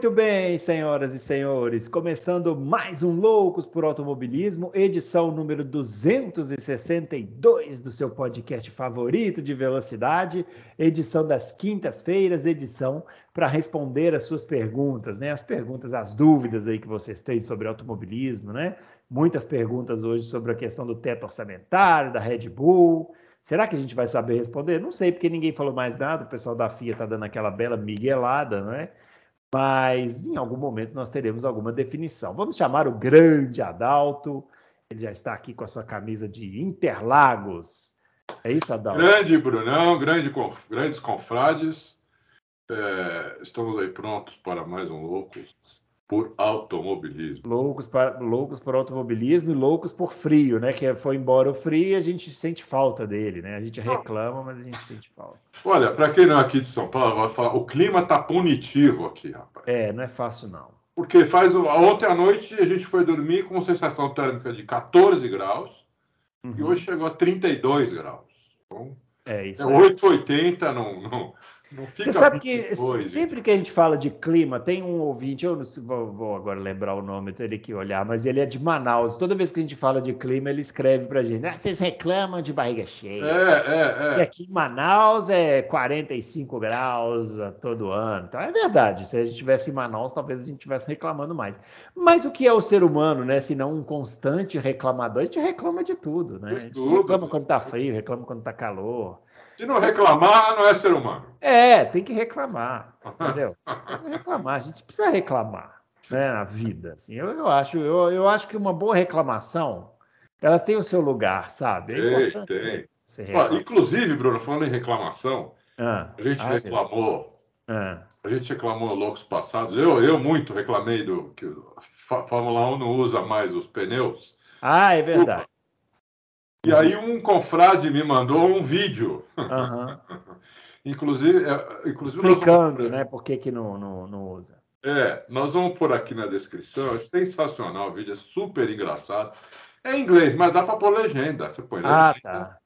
Muito bem, senhoras e senhores, começando mais um Loucos por Automobilismo, edição número 262 do seu podcast favorito de velocidade, edição das quintas-feiras, edição para responder as suas perguntas, né? As perguntas, as dúvidas aí que vocês têm sobre automobilismo, né? Muitas perguntas hoje sobre a questão do teto orçamentário, da Red Bull. Será que a gente vai saber responder? Não sei, porque ninguém falou mais nada, o pessoal da FIA está dando aquela bela miguelada, não é? Mas em algum momento nós teremos alguma definição. Vamos chamar o grande Adalto. Ele já está aqui com a sua camisa de Interlagos. É isso, Adalto? Grande Brunão, grandes confrades. Estamos aí prontos para mais um Loucos por Automobilismo. Loucos por automobilismo e loucos por frio, né? Que foi embora o frio e a gente sente falta dele, né? A gente reclama, mas a gente sente falta. Olha, para quem não é aqui de São Paulo, vai falar, o clima tá punitivo aqui, rapaz. Não é fácil não. Porque ontem à noite a gente foi dormir com sensação térmica de 14 graus e hoje chegou a 32 graus. Então, isso 880, não fica. Você sabe que sempre que a gente fala de clima, tem um ouvinte, eu não vou agora lembrar o nome, teria que olhar, mas ele é de Manaus. Toda vez que a gente fala de clima, ele escreve pra gente, vocês reclamam de barriga cheia. E aqui em Manaus é 45 graus todo ano. Então é verdade, se a gente estivesse em Manaus, talvez a gente estivesse reclamando mais. Mas o que é o ser humano, né? Se não um constante reclamador, a gente reclama de tudo, né? A gente reclama quando tá frio, reclama quando tá calor. Se não reclamar, não é ser humano. Tem que reclamar, entendeu? Tem que reclamar, a gente precisa reclamar, né, na vida. Assim, eu acho que uma boa reclamação, ela tem o seu lugar, sabe? Tem. Inclusive, Bruno, falando em reclamação, a gente reclamou loucos passados. Eu muito reclamei que a Fórmula 1 não usa mais os pneus. É verdade. E aí um confrade me mandou um vídeo. Inclusive explicando, né, por que não usa. Nós vamos pôr aqui na descrição. É sensacional o vídeo, é super engraçado. É em inglês, mas dá para pôr legenda. Você põe legenda. Tá.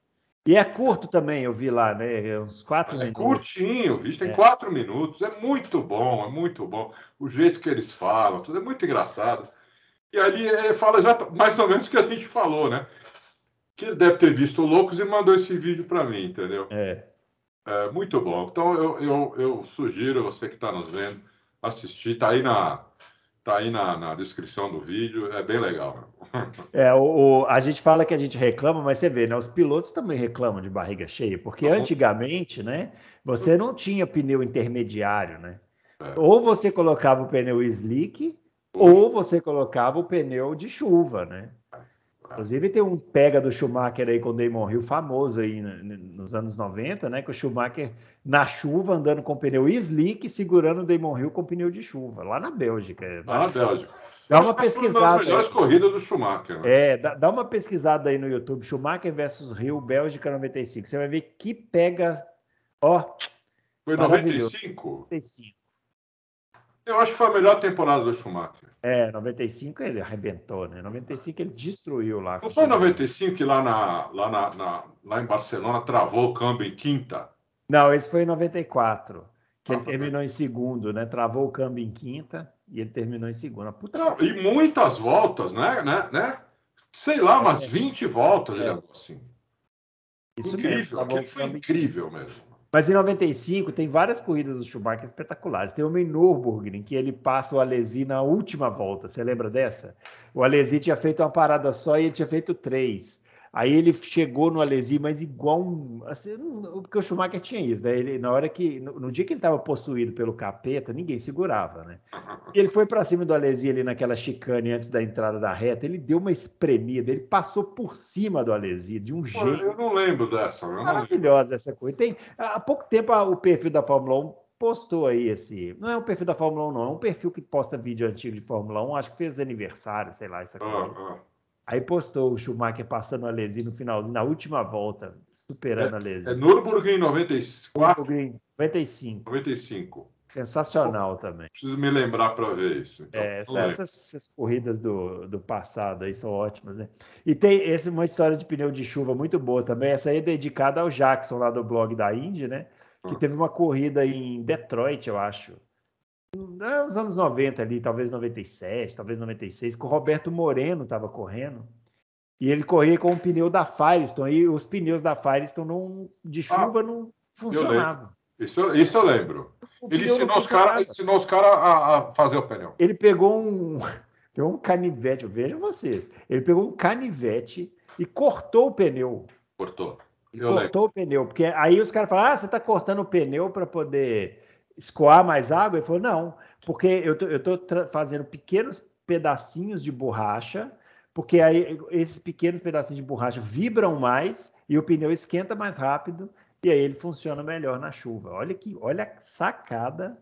E é curto também, eu vi lá, né? Uns 4 minutos. É curtinho, o vídeo tem 4 minutos. É muito bom, O jeito que eles falam, tudo é muito engraçado. E ali ele fala já mais ou menos o que a gente falou, né? Que ele deve ter visto Loucos e mandou esse vídeo para mim, entendeu? É muito bom. Então eu sugiro você que está nos vendo assistir. Tá aí na descrição do vídeo. É bem legal. A gente fala que a gente reclama, mas você vê, né? Os pilotos também reclamam de barriga cheia, porque antigamente, né? Você não tinha pneu intermediário, né? Ou você colocava o pneu slick, ou você colocava o pneu de chuva, né? Inclusive tem um pega do Schumacher aí com o Damon Hill famoso aí nos anos 90, né? Que o Schumacher na chuva andando com pneu slick, segurando o Damon Hill com pneu de chuva, lá na Bélgica. Lá na Bélgica. Dá uma pesquisada. Uma das melhores corridas do Schumacher. Né? Dá uma pesquisada aí no YouTube, Schumacher versus Hill, Bélgica 95. Você vai ver que pega. Foi 95? 95. Eu acho que foi a melhor temporada do Schumacher. 95 ele arrebentou, né? 95 ele destruiu lá. Não foi 95 que lá em Barcelona travou o câmbio em quinta? Não, esse foi em 94, que ele terminou em segundo, né? Travou o câmbio em quinta e ele terminou em segunda. E muitas voltas, né? Sei lá, umas 20 voltas ele andou assim. Isso incrível, aquilo foi incrível mesmo. Mas em 95 tem várias corridas do Schumacher espetaculares. Tem uma em Nürburgring, em que ele passa o Alesi na última volta. Você lembra dessa? O Alesi tinha feito uma parada só e ele tinha feito 3. Aí ele chegou no Alesi, mas igual assim, porque o Schumacher tinha isso, né? Ele, na hora que, no dia que ele estava possuído pelo capeta, ninguém segurava, né? E ele foi para cima do Alesi ali naquela chicane antes da entrada da reta, ele deu uma espremida, ele passou por cima do Alesi de um jeito. Eu não lembro dessa. Maravilhosa essa coisa. Há pouco tempo o perfil da Fórmula 1 postou aí não é um perfil da Fórmula 1 não, é um perfil que posta vídeo antigo de Fórmula 1, acho que fez aniversário, sei lá, essa coisa. Aí postou o Schumacher passando o Alesi no finalzinho, na última volta, superando o Alesi. Nürburgring 94? Nürburgring 95. 95. Sensacional também. Preciso me lembrar para ver isso. Então, essas corridas do passado aí são ótimas, né? E tem uma história de pneu de chuva muito boa também. Essa aí é dedicada ao Jackson, lá do blog da Indy, né? Que teve uma corrida em Detroit, eu acho. nos anos 90 ali, talvez 97, talvez 96, que o Roberto Moreno estava correndo. E ele corria com o pneu da Firestone, e os pneus da Firestone de chuva não funcionavam. Isso eu lembro. Ele ensinou os caras a fazer o pneu. Ele pegou um canivete, vejam vocês, ele pegou um canivete e cortou o pneu. Cortou. Cortou o pneu, porque aí os caras falaram, você está cortando o pneu para poder escoar mais água? Ele falou, não, porque eu tô fazendo pequenos pedacinhos de borracha, porque aí esses pequenos pedacinhos de borracha vibram mais e o pneu esquenta mais rápido e aí ele funciona melhor na chuva. Olha a sacada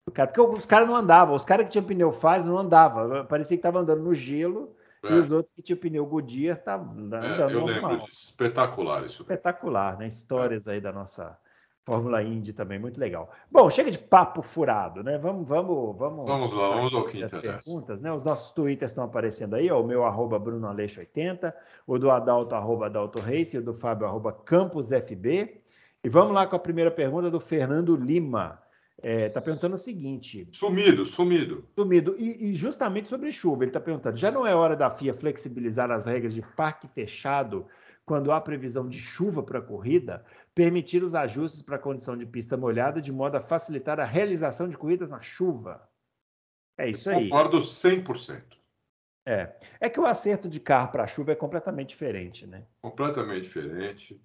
do cara, porque os caras não andavam, os caras que tinham pneu Firestone não andavam, parecia que estavam andando no gelo e os outros que tinham pneu Goodyear estavam andando eu normal. lembro disso. Espetacular isso. Espetacular, né? Histórias aí da nossa Fórmula Indy também, muito legal. Bom, chega de papo furado, né? Vamos lá, vamos ao que interessa. Perguntas, né? Os nossos twitters estão aparecendo aí, ó, o meu @BrunoAleixo80, o do Adalto @AdaltoRace e o do Fábio @CampusFB. E vamos lá com a primeira pergunta do Fernando Lima. Está perguntando o seguinte. Sumido. E justamente sobre chuva, ele está perguntando, já não é hora da FIA flexibilizar as regras de parque fechado quando há previsão de chuva para a corrida, permitir os ajustes para a condição de pista molhada de modo a facilitar a realização de corridas na chuva? É isso aí. Concordo 100%. É que o acerto de carro para a chuva é completamente diferente, né? Completamente diferente.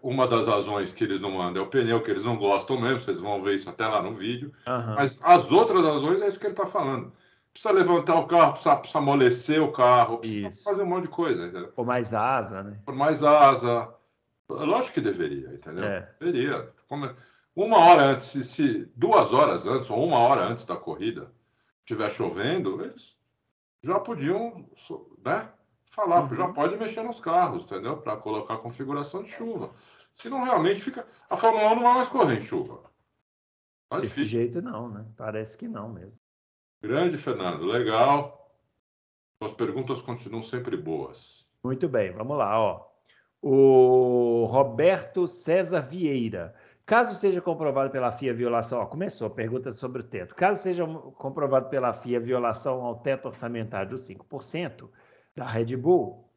Uma das razões que eles não mandam é o pneu, que eles não gostam mesmo, vocês vão ver isso até lá no vídeo. Mas as outras razões é isso que ele está falando. Precisa levantar o carro, precisa amolecer o carro, precisa fazer um monte de coisa, entendeu? Por mais asa, né? Por mais asa. Lógico que deveria, entendeu? Deveria. Uma hora antes, se 2 horas antes ou 1 hora antes da corrida estiver chovendo, eles já podiam, né? Falar, já pode mexer nos carros, entendeu? Para colocar a configuração de chuva. Senão realmente fica. A Fórmula 1 não vai mais correr em chuva. Desse jeito não, né? Parece que não mesmo. Grande, Fernando. Legal. As perguntas continuam sempre boas. Muito bem, vamos lá, ó. O Roberto César Vieira. Caso seja comprovado pela FIA violação, começou a pergunta sobre o teto. Caso seja comprovado pela FIA violação ao teto orçamentário dos 5% da Red Bull,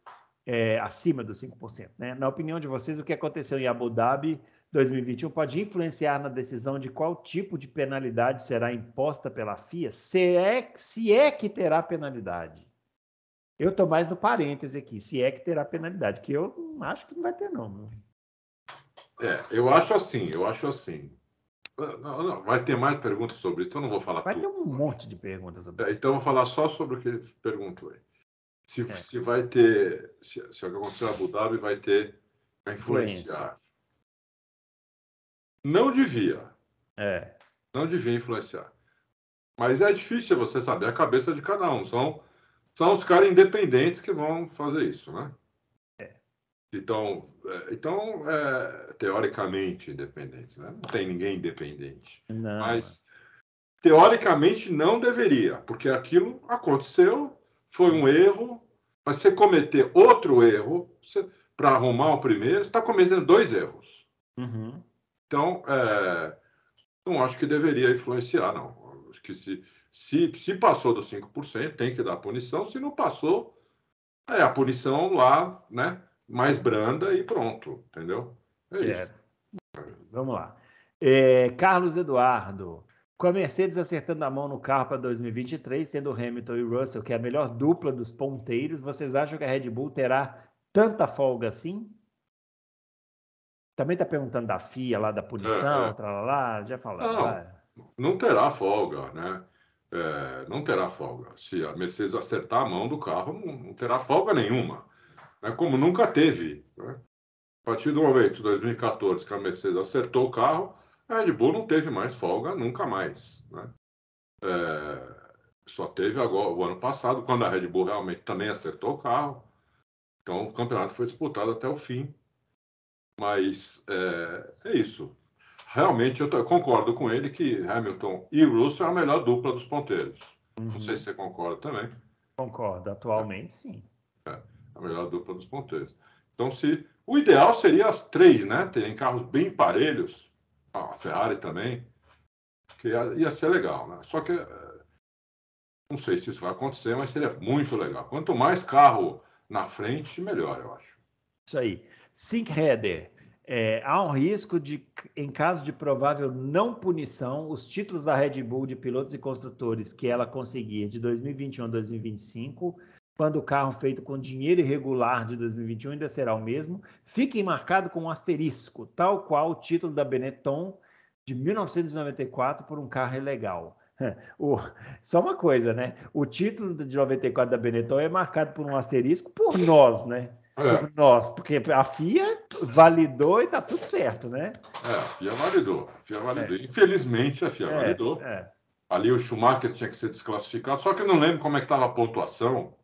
acima dos 5%, né? Na opinião de vocês, o que aconteceu em Abu Dhabi 2021 pode influenciar na decisão de qual tipo de penalidade será imposta pela FIA? Se é que terá penalidade. Eu estou mais no parêntese aqui, se é que terá penalidade, que eu acho que não vai ter, não. Eu acho assim. Não, vai ter mais perguntas sobre isso, eu não vou falar vai tudo. Vai ter um monte de perguntas sobre isso. Então eu vou falar só sobre o que ele perguntou aí. Se vai ter, se o que aconteceu em Abu Dhabi vai influenciar. Não devia. Não devia influenciar. Mas é difícil você saber a cabeça de cada um. São os caras independentes que vão fazer isso, né? Então, teoricamente independentes, né? Não tem ninguém independente. Não. Mas, teoricamente, não deveria, porque aquilo aconteceu, foi um erro, mas você cometer outro erro, para arrumar o primeiro, você está cometendo 2 erros. Então, não acho que deveria influenciar, não. Acho que se passou dos 5%, tem que dar punição. Se não passou, a punição lá, né? Mais branda e pronto, entendeu? Isso. Vamos lá. Carlos Eduardo. Com a Mercedes acertando a mão no carro para 2023, tendo Hamilton e Russell, que é a melhor dupla dos ponteiros, vocês acham que a Red Bull terá tanta folga assim? Também está perguntando da FIA, lá da punição, já falamos. Não terá folga, né? Não terá folga. Se a Mercedes acertar a mão do carro, não terá folga nenhuma. Né? Como nunca teve. Né? A partir do momento, 2014, que a Mercedes acertou o carro, a Red Bull não teve mais folga nunca mais. Né? Só teve agora, o ano passado, quando a Red Bull realmente também acertou o carro. Então, o campeonato foi disputado até o fim. Mas é isso. Realmente, eu concordo com ele que Hamilton e Russell é a melhor dupla dos ponteiros. Não sei se você concorda também. Concordo, atualmente sim. A melhor dupla dos ponteiros. Então, o ideal seria as 3, né? Terem carros bem parelhos. A Ferrari também. Que ia ser legal, né? Só que não sei se isso vai acontecer, mas seria muito legal. Quanto mais carro na frente, melhor, eu acho. Isso aí. Sync Header. Há um risco de, em caso de provável não punição, os títulos da Red Bull de pilotos e construtores que ela conseguir de 2021 a 2025, quando o carro feito com dinheiro irregular de 2021 ainda será o mesmo, fiquem marcados com um asterisco, tal qual o título da Benetton de 1994 por um carro ilegal. Só uma coisa, né? O título de 94 da Benetton é marcado por um asterisco por nós, né? Por nós, porque a FIA validou e tá tudo certo, né? A FIA validou. Infelizmente, a FIA validou. Ali o Schumacher tinha que ser desclassificado, só que eu não lembro como é que estava a pontuação.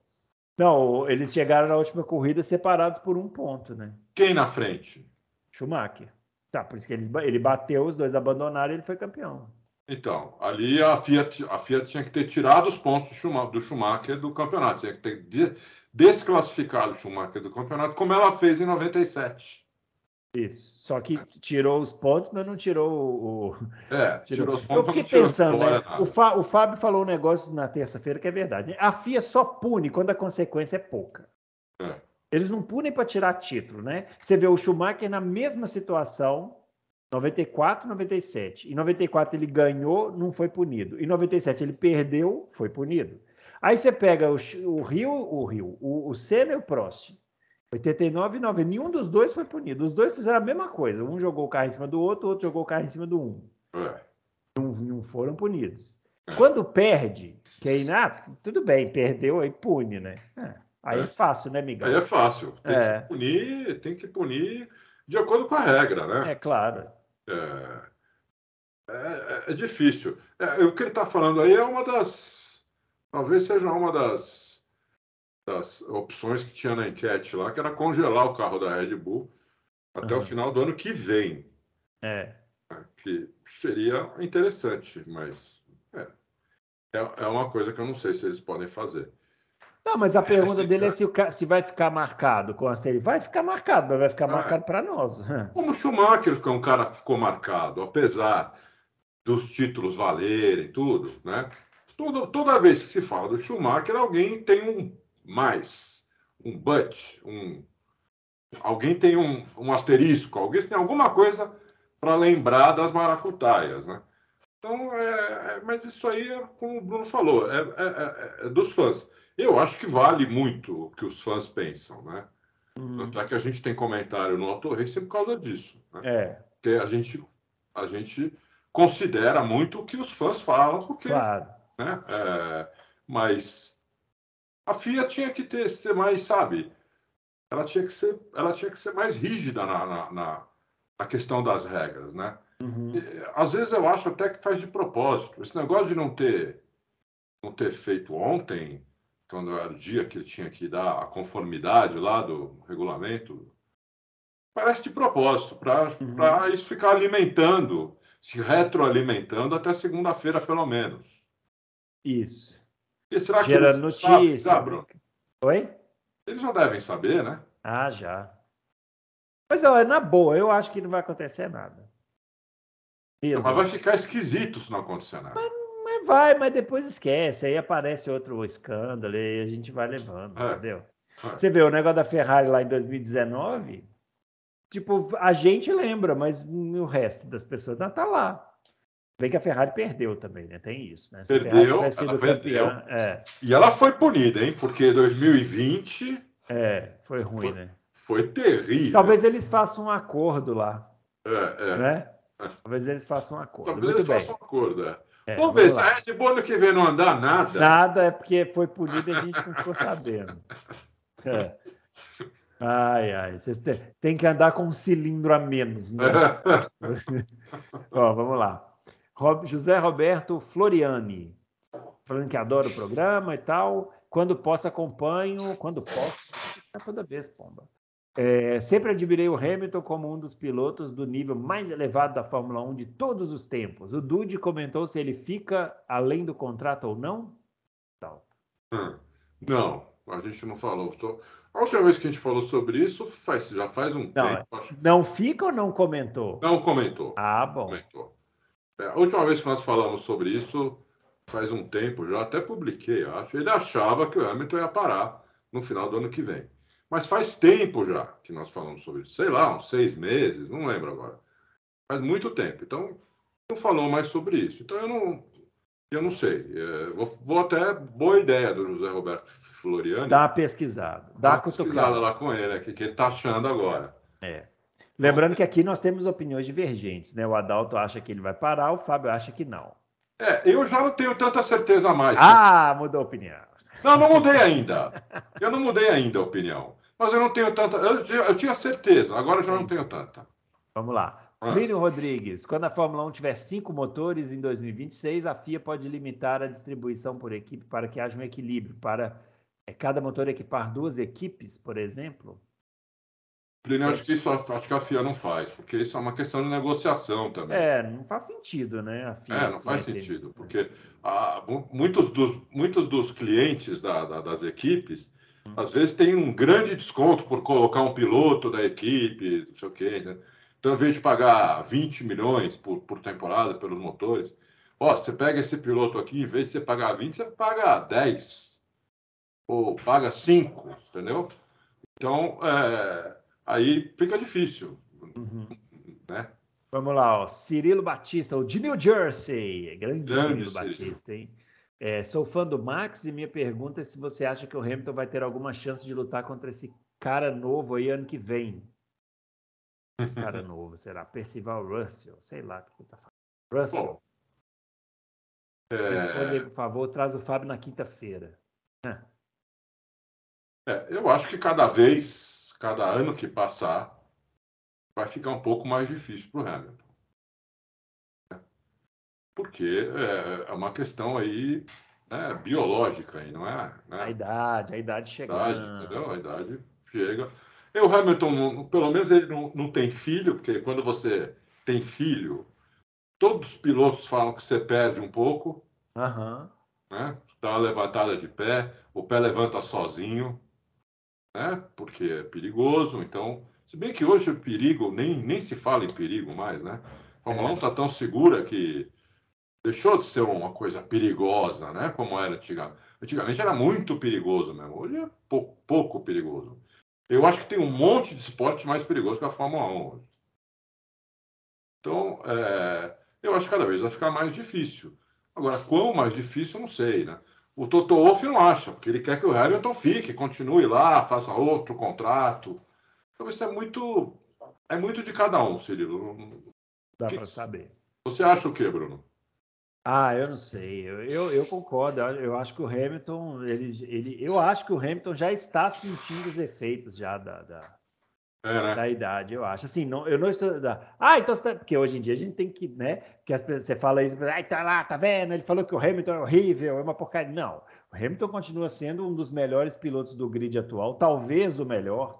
Não, eles chegaram na última corrida separados por um ponto, né? Quem na frente? Schumacher. Tá, por isso que ele bateu, os dois abandonaram e ele foi campeão. Então, ali a Fiat tinha que ter tirado os pontos do Schumacher do campeonato, tinha que ter desclassificado o Schumacher do campeonato, como ela fez em 97. Isso. Só que tirou os pontos, mas não tirou o. Tirou os pontos. Eu fiquei pensando, né? O Fábio falou um negócio na terça-feira que é verdade. A FIA só pune quando a consequência é pouca. Eles não punem para tirar título, né? Você vê o Schumacher na mesma situação, 94, 97. Em 94 ele ganhou, não foi punido. Em 97 ele perdeu, foi punido. Aí você pega o Senna e o Prost. 89 e 90. Nenhum dos dois foi punido. Os dois fizeram a mesma coisa. Um jogou o carro em cima do outro, o outro jogou o carro em cima do um. Não foram punidos. Quando perde, que aí, tudo bem, perdeu, aí pune, né? Aí é fácil, né, Miguel? Aí é fácil. Tem que punir de acordo com a regra, né? É claro. É difícil. O que ele está falando aí é uma das... Talvez seja uma das opções que tinha na enquete lá, que era congelar o carro da Red Bull até o final do ano que vem. Que seria interessante, mas é uma coisa que eu não sei se eles podem fazer. Não, mas a pergunta dele é se vai ficar marcado com as teorias. Vai ficar marcado, mas vai ficar marcado para nós. Como o Schumacher, que é um cara que ficou marcado, apesar dos títulos valerem, tudo, né? Toda vez que se fala do Schumacher, alguém tem um but, alguém tem um asterisco, alguém tem alguma coisa para lembrar das maracutaias, né? Então, mas isso aí, como o Bruno falou, é dos fãs. Eu acho que vale muito o que os fãs pensam, né? Tanto é que a gente tem comentário no Auto Racing por causa disso, né? Porque a gente considera muito o que os fãs falam, porque, claro. Né? Mas a FIA tinha que ser mais, sabe? Ela tinha que ser mais rígida na questão das regras, né? Às vezes eu acho até que faz de propósito. Esse negócio de não ter feito ontem, quando era o dia que ele tinha que dar a conformidade lá do regulamento, parece de propósito, para isso ficar alimentando, se retroalimentando até segunda-feira, pelo menos. Isso. E será que gera notícia. Sabem, Oi? Eles já devem saber, né? Já. Mas, na boa, eu acho que não vai acontecer nada. Mas vai ficar esquisito se não acontecer nada. Mas depois esquece. Aí aparece outro escândalo e a gente vai levando, entendeu? Você vê o negócio da Ferrari lá em 2019, tipo, a gente lembra, mas o resto das pessoas não tá lá. Bem que a Ferrari perdeu também, né? Tem isso, né? Se a Ferrari tivesse sido campeã... E ela foi punida, hein? Porque 2020... foi ruim, né? Foi terrível. Talvez eles façam um acordo lá. Né? Talvez eles façam um acordo. Talvez eles façam um acordo, Vamos ver, se a Red Bull ano que vem não andar nada... Nada é porque foi punida e a gente não ficou sabendo. Vocês têm que andar com um cilindro a menos, né? Vamos lá. José Roberto Floriani, falando que adora o programa e tal. Quando posso, acompanho. Quando posso, toda vez, pomba. Sempre admirei o Hamilton como um dos pilotos do nível mais elevado da Fórmula 1 de todos os tempos. O Dude comentou se ele fica além do contrato ou não? Não, a gente não falou. A última vez que a gente falou sobre isso já faz um tempo. Não fica ou não comentou? Não comentou. Bom. Comentou. A última vez que nós falamos sobre isso, faz um tempo já, até publiquei, acho. Ele achava que o Hamilton ia parar no final do ano que vem. Mas faz tempo já que nós falamos sobre isso. Sei lá, uns 6 meses, não lembro agora. Faz muito tempo. Então, não falou mais sobre isso. Então, eu não sei. Vou até. Boa ideia do José Roberto Floriani. Dá uma pesquisada. Dá Dá uma uma pesquisada cutucada. lá com ele, que ele está achando agora. Lembrando que aqui nós temos opiniões divergentes, né? O Adalto acha que ele vai parar, o Fábio acha que não. Eu já não tenho tanta certeza mais. Mudou a opinião. Não mudei ainda. Eu não mudei ainda a opinião. Mas eu não tenho tanta. Eu tinha certeza, agora eu já não tenho tanta. Vamos lá. Plínio Rodrigues. Quando a Fórmula 1 tiver 5 motores em 2026, a FIA pode limitar a distribuição por equipe para que haja um equilíbrio. Para cada motor equipar 2 equipes, por exemplo? Plínio, acho que a FIA não faz, porque isso é uma questão de negociação também. Não faz sentido, né? A FIA não faz sentido, porque muitos dos clientes das equipes, às vezes, têm um grande desconto por colocar um piloto da equipe, não sei o quê, né? Então, ao invés de pagar 20 milhões por temporada pelos motores, você pega esse piloto aqui, em vez de você pagar 20, você paga 10, ou paga 5, entendeu? Então, aí fica difícil, né? Vamos lá, ó. Cirilo Batista, o de New Jersey. Grande Cirilo Batista, hein? Sou fã do Max e minha pergunta é se você acha que o Hamilton vai ter alguma chance de lutar contra esse cara novo aí ano que vem. Cara novo, será? Percival Russell, sei lá o que ele tá falando. Russell. Responde aí, por favor, traz o Fábio na quinta-feira. Eu acho que cada ano que passar, vai ficar um pouco mais difícil para o Hamilton. Porque é uma questão aí, né, biológica, aí, não é? Né? A idade chegando. Entendeu? A idade chega. E o Hamilton, pelo menos ele não tem filho, porque quando você tem filho, todos os pilotos falam que você perde um pouco. Né? Dá uma levantada de pé, o pé levanta sozinho, né? Porque é perigoso. Então, se bem que hoje o perigo, nem se fala em perigo mais, né? A Fórmula 1 está tão segura que deixou de ser uma coisa perigosa, né? Como era antigamente. Antigamente era muito perigoso mesmo. Hoje é pouco perigoso. Eu acho que tem um monte de esporte mais perigoso que a Fórmula 1 hoje. Então, eu acho que cada vez vai ficar mais difícil. Agora, quão mais difícil, eu não sei, né? O Toto Wolff não acha, porque ele quer que o Hamilton fique, continue lá, faça outro contrato. Então, isso é muito de cada um, Cirilo. Dá para saber. Você acha o quê, Bruno? Eu não sei. Eu concordo. Eu acho que o Hamilton, eu acho que o Hamilton já está sentindo os efeitos já da idade, eu acho. Assim, eu não estou. Então você porque hoje em dia a gente tem que, né? Porque você fala isso, tá lá, tá vendo? Ele falou que o Hamilton é horrível, é uma porcaria. Não. O Hamilton continua sendo um dos melhores pilotos do grid atual, talvez o melhor,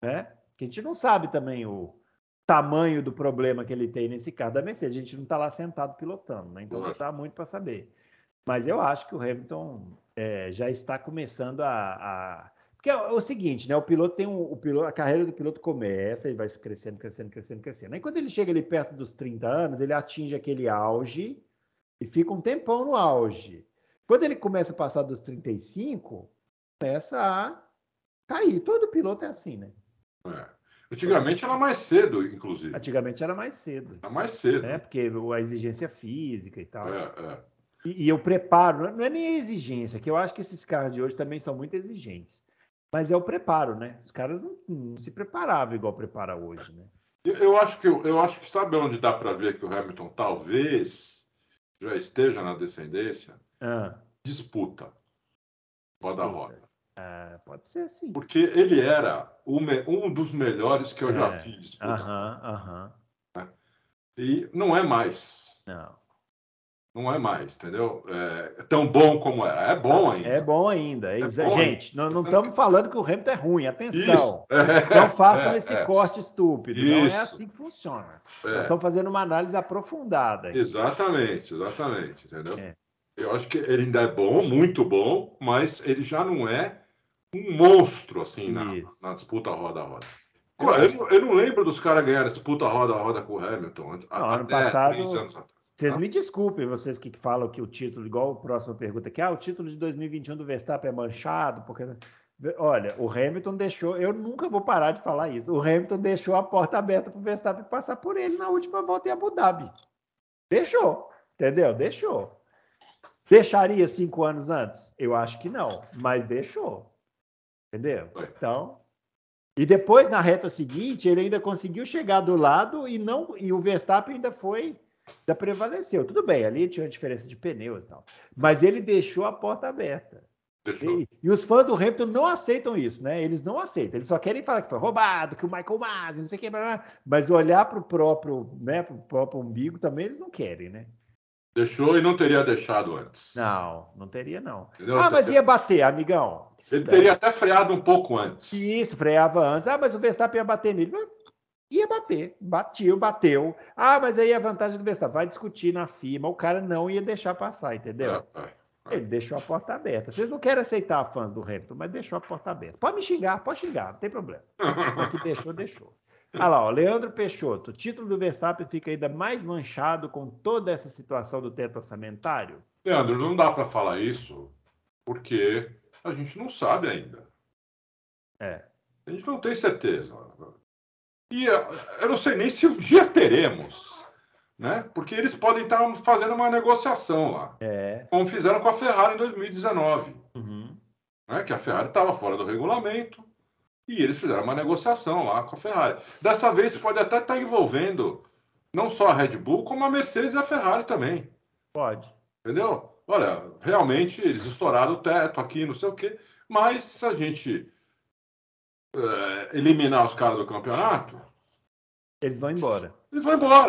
né? Que a gente não sabe também o tamanho do problema que ele tem nesse carro da Mercedes. A gente não está lá sentado pilotando, né? Então não dá muito para saber. Mas eu acho que o Hamilton já está começando porque é o seguinte, né? O piloto tem a carreira do piloto começa, ele vai crescendo. Aí quando ele chega ali perto dos 30 anos, ele atinge aquele auge e fica um tempão no auge. Quando ele começa a passar dos 35, começa a cair. Todo piloto é assim, né? Antigamente era mais cedo, inclusive. Antigamente era mais cedo. Era mais cedo. Porque a exigência física e tal. E o preparo, não é nem a exigência, que eu acho que esses caras de hoje também são muito exigentes. Mas é o preparo, né? Os caras não se preparavam igual prepara hoje, né? Eu acho que sabe onde dá para ver que o Hamilton talvez já esteja na descendência? Disputa. Roda a roda. Pode ser sim. Porque ele era um dos melhores que eu já vi disputar. E não é mais. Não é mais, entendeu? É tão bom como era. É bom ainda. É bom ainda. Gente, não estamos falando que o Hamilton é ruim. Atenção. Não façam esse corte estúpido. Não é assim que funciona. Nós estamos fazendo uma análise aprofundada. Exatamente. Entendeu? Eu acho que ele ainda é bom, muito bom, mas ele já não é um monstro assim na disputa roda a roda. Eu não lembro dos caras ganharem esse puta roda com o Hamilton. Não, ano passado, 3 anos atrás. Vocês me desculpem, vocês que falam que o título, igual a próxima pergunta aqui, o título de 2021 do Verstappen é manchado, porque... Olha, o Hamilton deixou, eu nunca vou parar de falar isso, o Hamilton deixou a porta aberta para o Verstappen passar por ele na última volta em Abu Dhabi. Deixou, entendeu? Deixou. Deixaria 5 anos antes? Eu acho que não, mas deixou. Entendeu? Então... E depois, na reta seguinte, ele ainda conseguiu chegar do lado e o Verstappen ainda prevaleceu. Tudo bem, ali tinha uma diferença de pneus e tal. Mas ele deixou a porta aberta. E os fãs do Hamilton não aceitam isso, né? Eles não aceitam. Eles só querem falar que foi roubado, que o Michael Masi, não sei o que. Mas olhar para o próprio, né, pro próprio umbigo também eles não querem, né? Deixou e não teria deixado antes. Não teria não. Entendeu? Mas ia bater, amigão. Ele teria até freado um pouco antes. Isso, freava antes. Mas o Verstappen ia bater nele. Ia bater. Bateu. Mas aí a vantagem do Verstappen. Vai discutir na FIA, o cara não ia deixar passar, entendeu? Ele deixou a porta aberta. Vocês não querem aceitar fãs do Hamilton, mas deixou a porta aberta. Pode me xingar, não tem problema. Mas que deixou. Olha lá, Leandro Peixoto. O título do Verstappen fica ainda mais manchado com toda essa situação do teto orçamentário? Leandro, não dá para falar isso porque a gente não sabe ainda. A gente não tem certeza. E eu não sei nem se um dia teremos, né? Porque eles podem estar fazendo uma negociação lá. Como fizeram com a Ferrari em 2019. Né? Que a Ferrari estava fora do regulamento. E eles fizeram uma negociação lá com a Ferrari. Dessa vez pode até estar envolvendo não só a Red Bull, como a Mercedes e a Ferrari também. Pode. Entendeu? Olha, realmente eles estouraram o teto aqui, não sei o quê. Mas se a gente eliminar os caras do campeonato... Eles vão embora.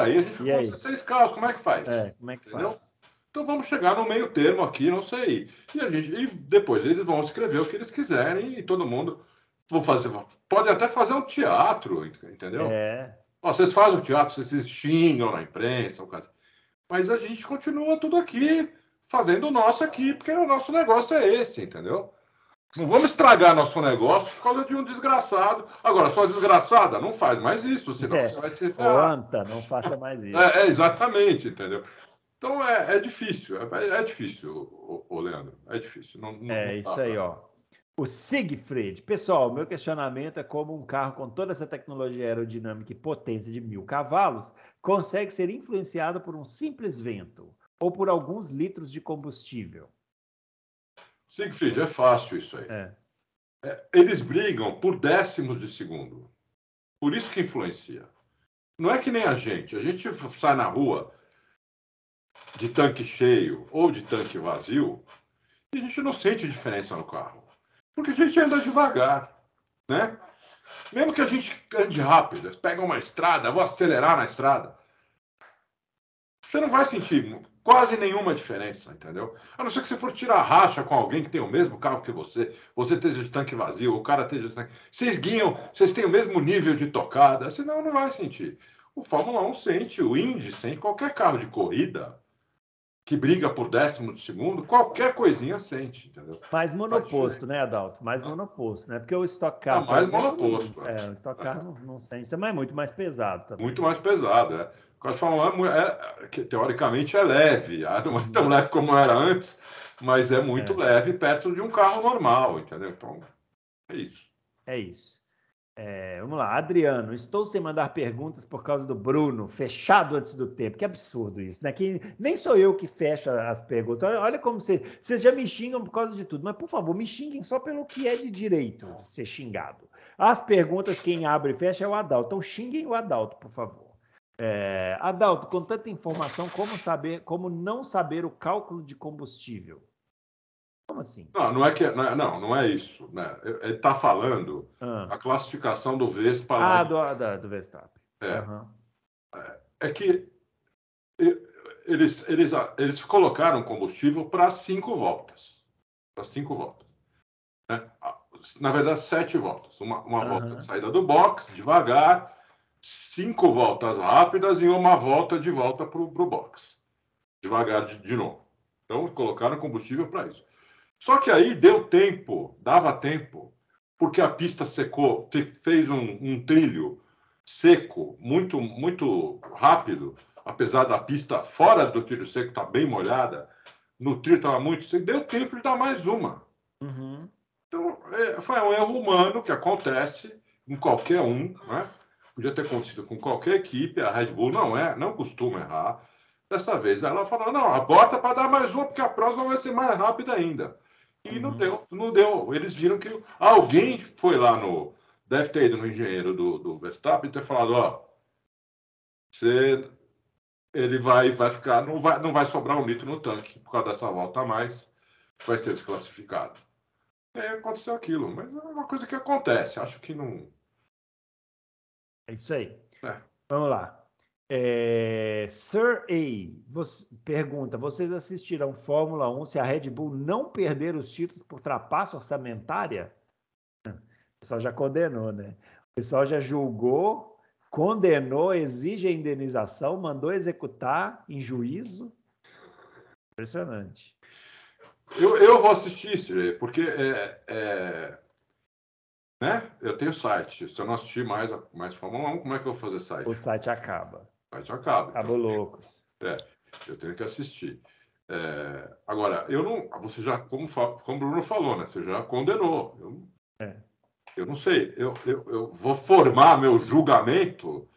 Aí a gente fica com 6 carros. Como é que faz? Como é que Entendeu? faz? Então vamos chegar no meio termo aqui, não sei. E depois eles vão escrever o que eles quiserem e todo mundo... Pode até fazer um teatro, entendeu? Vocês fazem o teatro, vocês xingam na imprensa, mas a gente continua tudo aqui, fazendo o nosso aqui, porque o nosso negócio é esse, entendeu? Não vamos estragar nosso negócio por causa de um desgraçado. Agora, só desgraçada, não faz mais isso, senão você vai ser... não faça mais isso. Exatamente, entendeu? Então é difícil, é difícil, Leandro, é difícil. Não isso aí, ó. O Siegfried. Pessoal, meu questionamento é como um carro com toda essa tecnologia aerodinâmica e potência de 1000 cavalos consegue ser influenciado por um simples vento ou por alguns litros de combustível. Siegfried, é fácil isso aí. Eles brigam por décimos de segundo. Por isso que influencia. Não é que nem a gente sai na rua de tanque cheio ou de tanque vazio e a gente não sente diferença no carro. Porque a gente anda devagar, né? Mesmo que a gente ande rápido, pega uma estrada, vou acelerar na estrada, você não vai sentir quase nenhuma diferença, entendeu? A não ser que você for tirar racha com alguém que tem o mesmo carro que você esteja de tanque vazio, o cara esteja de tanque... Vocês têm o mesmo nível de tocada, senão não vai sentir. O Fórmula 1 sente, o Indy sente, qualquer carro de corrida que briga por décimo de segundo, qualquer coisinha sente, entendeu? Mais monoposto, né, Adalto? Mais monoposto, né? Porque o Stock Car... mais monoposto. O Stock Car não sente, também é muito mais pesado. Também. Muito mais pesado, O carro de Fórmula 1, que teoricamente é leve, não é tão leve como era antes, mas é muito leve perto de um carro normal, entendeu? Então, é isso. É isso. Vamos lá, Adriano, estou sem mandar perguntas por causa do Bruno, fechado antes do tempo. Que absurdo isso, né? Que nem sou eu que fecho as perguntas. Olha como vocês já me xingam por causa de tudo, mas por favor, me xinguem só pelo que é de direito de ser xingado. As perguntas, quem abre e fecha é o Adalto. Então xinguem o Adalto, por favor. Adalto, com tanta informação, como não saber o cálculo de combustível? Como assim? Não é isso. Né? Ele está falando a classificação do Vespa. Do Verstappen. É que eles colocaram combustível para 5 voltas. Para 5 voltas. Né? Na verdade, 7 voltas. Uma volta de saída do box, devagar, 5 voltas rápidas e uma volta de volta para o box. Devagar de novo. Então, colocaram combustível para isso. Só que aí dava tempo porque a pista secou, fez um trilho seco, muito, muito rápido, apesar da pista fora do trilho seco estar bem molhada, no trilho estava muito seco, deu tempo de dar mais uma. Uhum. Então, foi um erro humano que acontece em qualquer um, né? Podia ter acontecido com qualquer equipe, a Red Bull não costuma errar. Dessa vez ela falou, não, aborta para dar mais uma, porque a próxima vai ser mais rápida ainda. E não deu. Eles viram que alguém foi lá deve ter ido no engenheiro do Verstappen e ter falado, ó, ele vai ficar, não vai sobrar um litro no tanque por causa dessa volta a mais, vai ser desclassificado. E aí aconteceu aquilo, mas é uma coisa que acontece, acho que não... É isso aí. É. Vamos lá. Sir A pergunta: vocês assistirão Fórmula 1 se a Red Bull não perder os títulos por trapaça orçamentária? O pessoal já condenou, né? O pessoal já julgou, condenou, exige a indenização, mandou executar em juízo. Impressionante. Eu vou assistir, porque né? Eu tenho site. Se eu não assistir mais Fórmula 1, como é que eu vou fazer site? O site acaba. O site acaba. Acabou então, loucos. Eu tenho que assistir. Agora, eu não. Você já, como o Bruno falou, né? Você já condenou. Eu não sei. Eu vou formar meu julgamento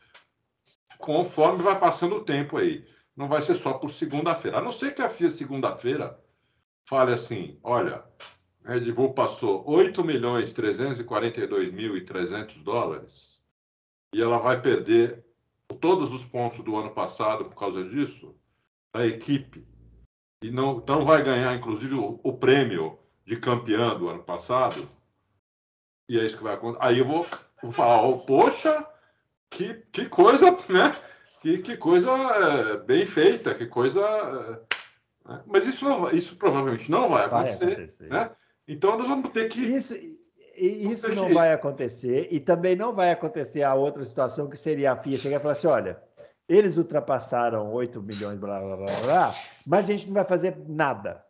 conforme vai passando o tempo aí. Não vai ser só por segunda-feira. A não ser que a FIA segunda-feira fale assim: olha, a Red Bull passou 8.342.300 dólares e ela vai perder todos os pontos do ano passado por causa disso, a equipe. E não vai ganhar, inclusive, o prêmio de campeã do ano passado. E é isso que vai acontecer. Aí eu vou falar, poxa, que coisa, né? Que coisa bem feita, que coisa... Mas isso provavelmente não vai acontecer. Né? Então nós vamos ter que... Isso não vai acontecer, e também não vai acontecer a outra situação, que seria a FIA chegar e falar assim, olha, eles ultrapassaram 8 milhões, blá, blá, blá, blá, mas a gente não vai fazer nada.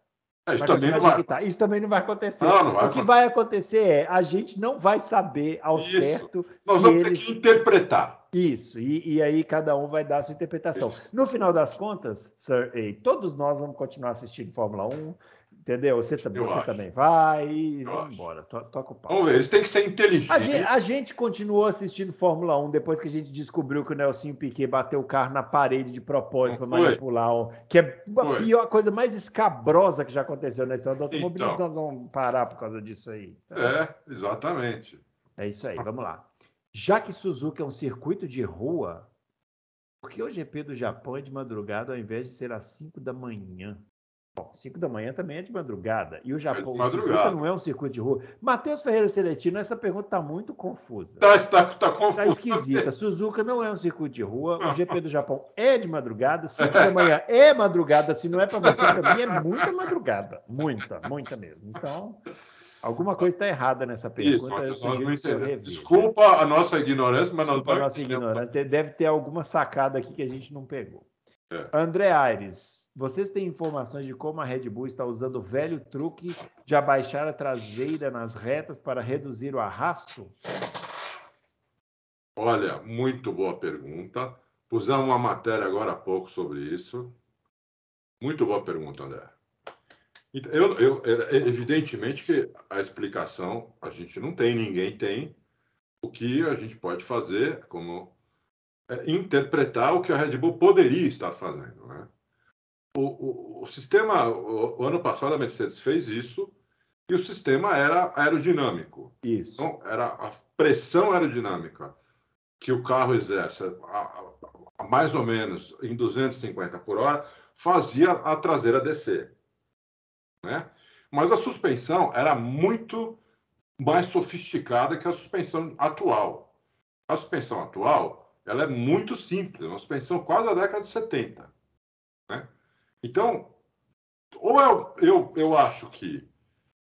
Isso também não vai acontecer. Isso também não vai acontecer. O que vai acontecer é, a gente não vai saber ao certo nós vamos ter que interpretar. Isso, e aí cada um vai dar a sua interpretação. Isso. No final das contas, Sir A, todos nós vamos continuar assistindo Fórmula 1, entendeu? Você também vai, e vamos embora, toca o pau. Vamos ver, eles têm que ser inteligentes. A gente continuou assistindo Fórmula 1 depois que a gente descobriu que o Nelsinho Piquet bateu o carro na parede de propósito para manipular, que é a pior coisa mais escabrosa que já aconteceu na história do automobilismo. Nós vamos parar por causa disso aí. Tá? Exatamente. É isso aí, vamos lá. Já que Suzuka é um circuito de rua, por que o GP do Japão é de madrugada ao invés de ser às 5 da manhã? Bom, 5 da manhã também é de madrugada. E o Japão, o Suzuka não é um circuito de rua. Matheus Ferreira Celestino, essa pergunta está muito confusa. Está confusa. Está esquisita. Suzuka não é um circuito de rua. O GP do Japão é de madrugada. 5 da manhã é madrugada. Se não é para você, para mim é muita madrugada. Muita mesmo. Então... alguma coisa está errada nessa pergunta. Isso, desculpa a nossa ignorância, mas desculpa a nossa ignorância. Deve ter alguma sacada aqui que a gente não pegou. André Aires, vocês têm informações de como a Red Bull está usando o velho truque de abaixar a traseira nas retas para reduzir o arrasto? Olha, muito boa pergunta. Pusemos uma matéria agora há pouco sobre isso. Muito boa pergunta, André. Evidentemente que a explicação a gente não tem, ninguém tem. O que a gente pode fazer como interpretar o que a Red Bull poderia estar fazendo. Né? O sistema, o ano passado a Mercedes fez isso e o sistema era aerodinâmico. Isso. Então, era a pressão aerodinâmica que o carro exerce a mais ou menos em 250 por hora fazia a traseira descer. Né? Mas a suspensão era muito mais sofisticada que a suspensão atual. A suspensão atual ela é muito simples, uma suspensão quase da década de 70. Né? Então, ou eu acho que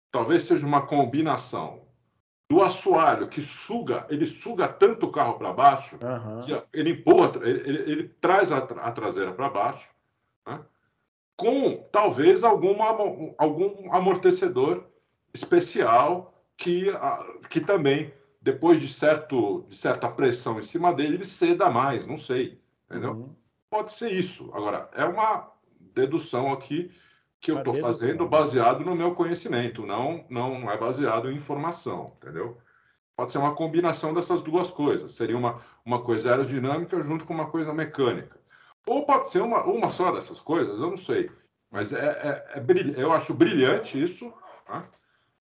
talvez seja uma combinação do assoalho que ele suga tanto o carro para baixo, que ele traz a traseira para baixo, né? Com talvez algum amortecedor especial que também, depois de certa pressão em cima dele, ele ceda mais, não sei, entendeu? Uhum. Pode ser isso. Agora, é uma dedução aqui que eu Uma estou fazendo dedução. baseado no meu conhecimento, não é baseado em informação, entendeu? Pode ser uma combinação dessas duas coisas. Seria uma coisa aerodinâmica junto com uma coisa mecânica. Ou pode ser uma só dessas coisas, eu não sei. Mas eu acho brilhante isso, tá?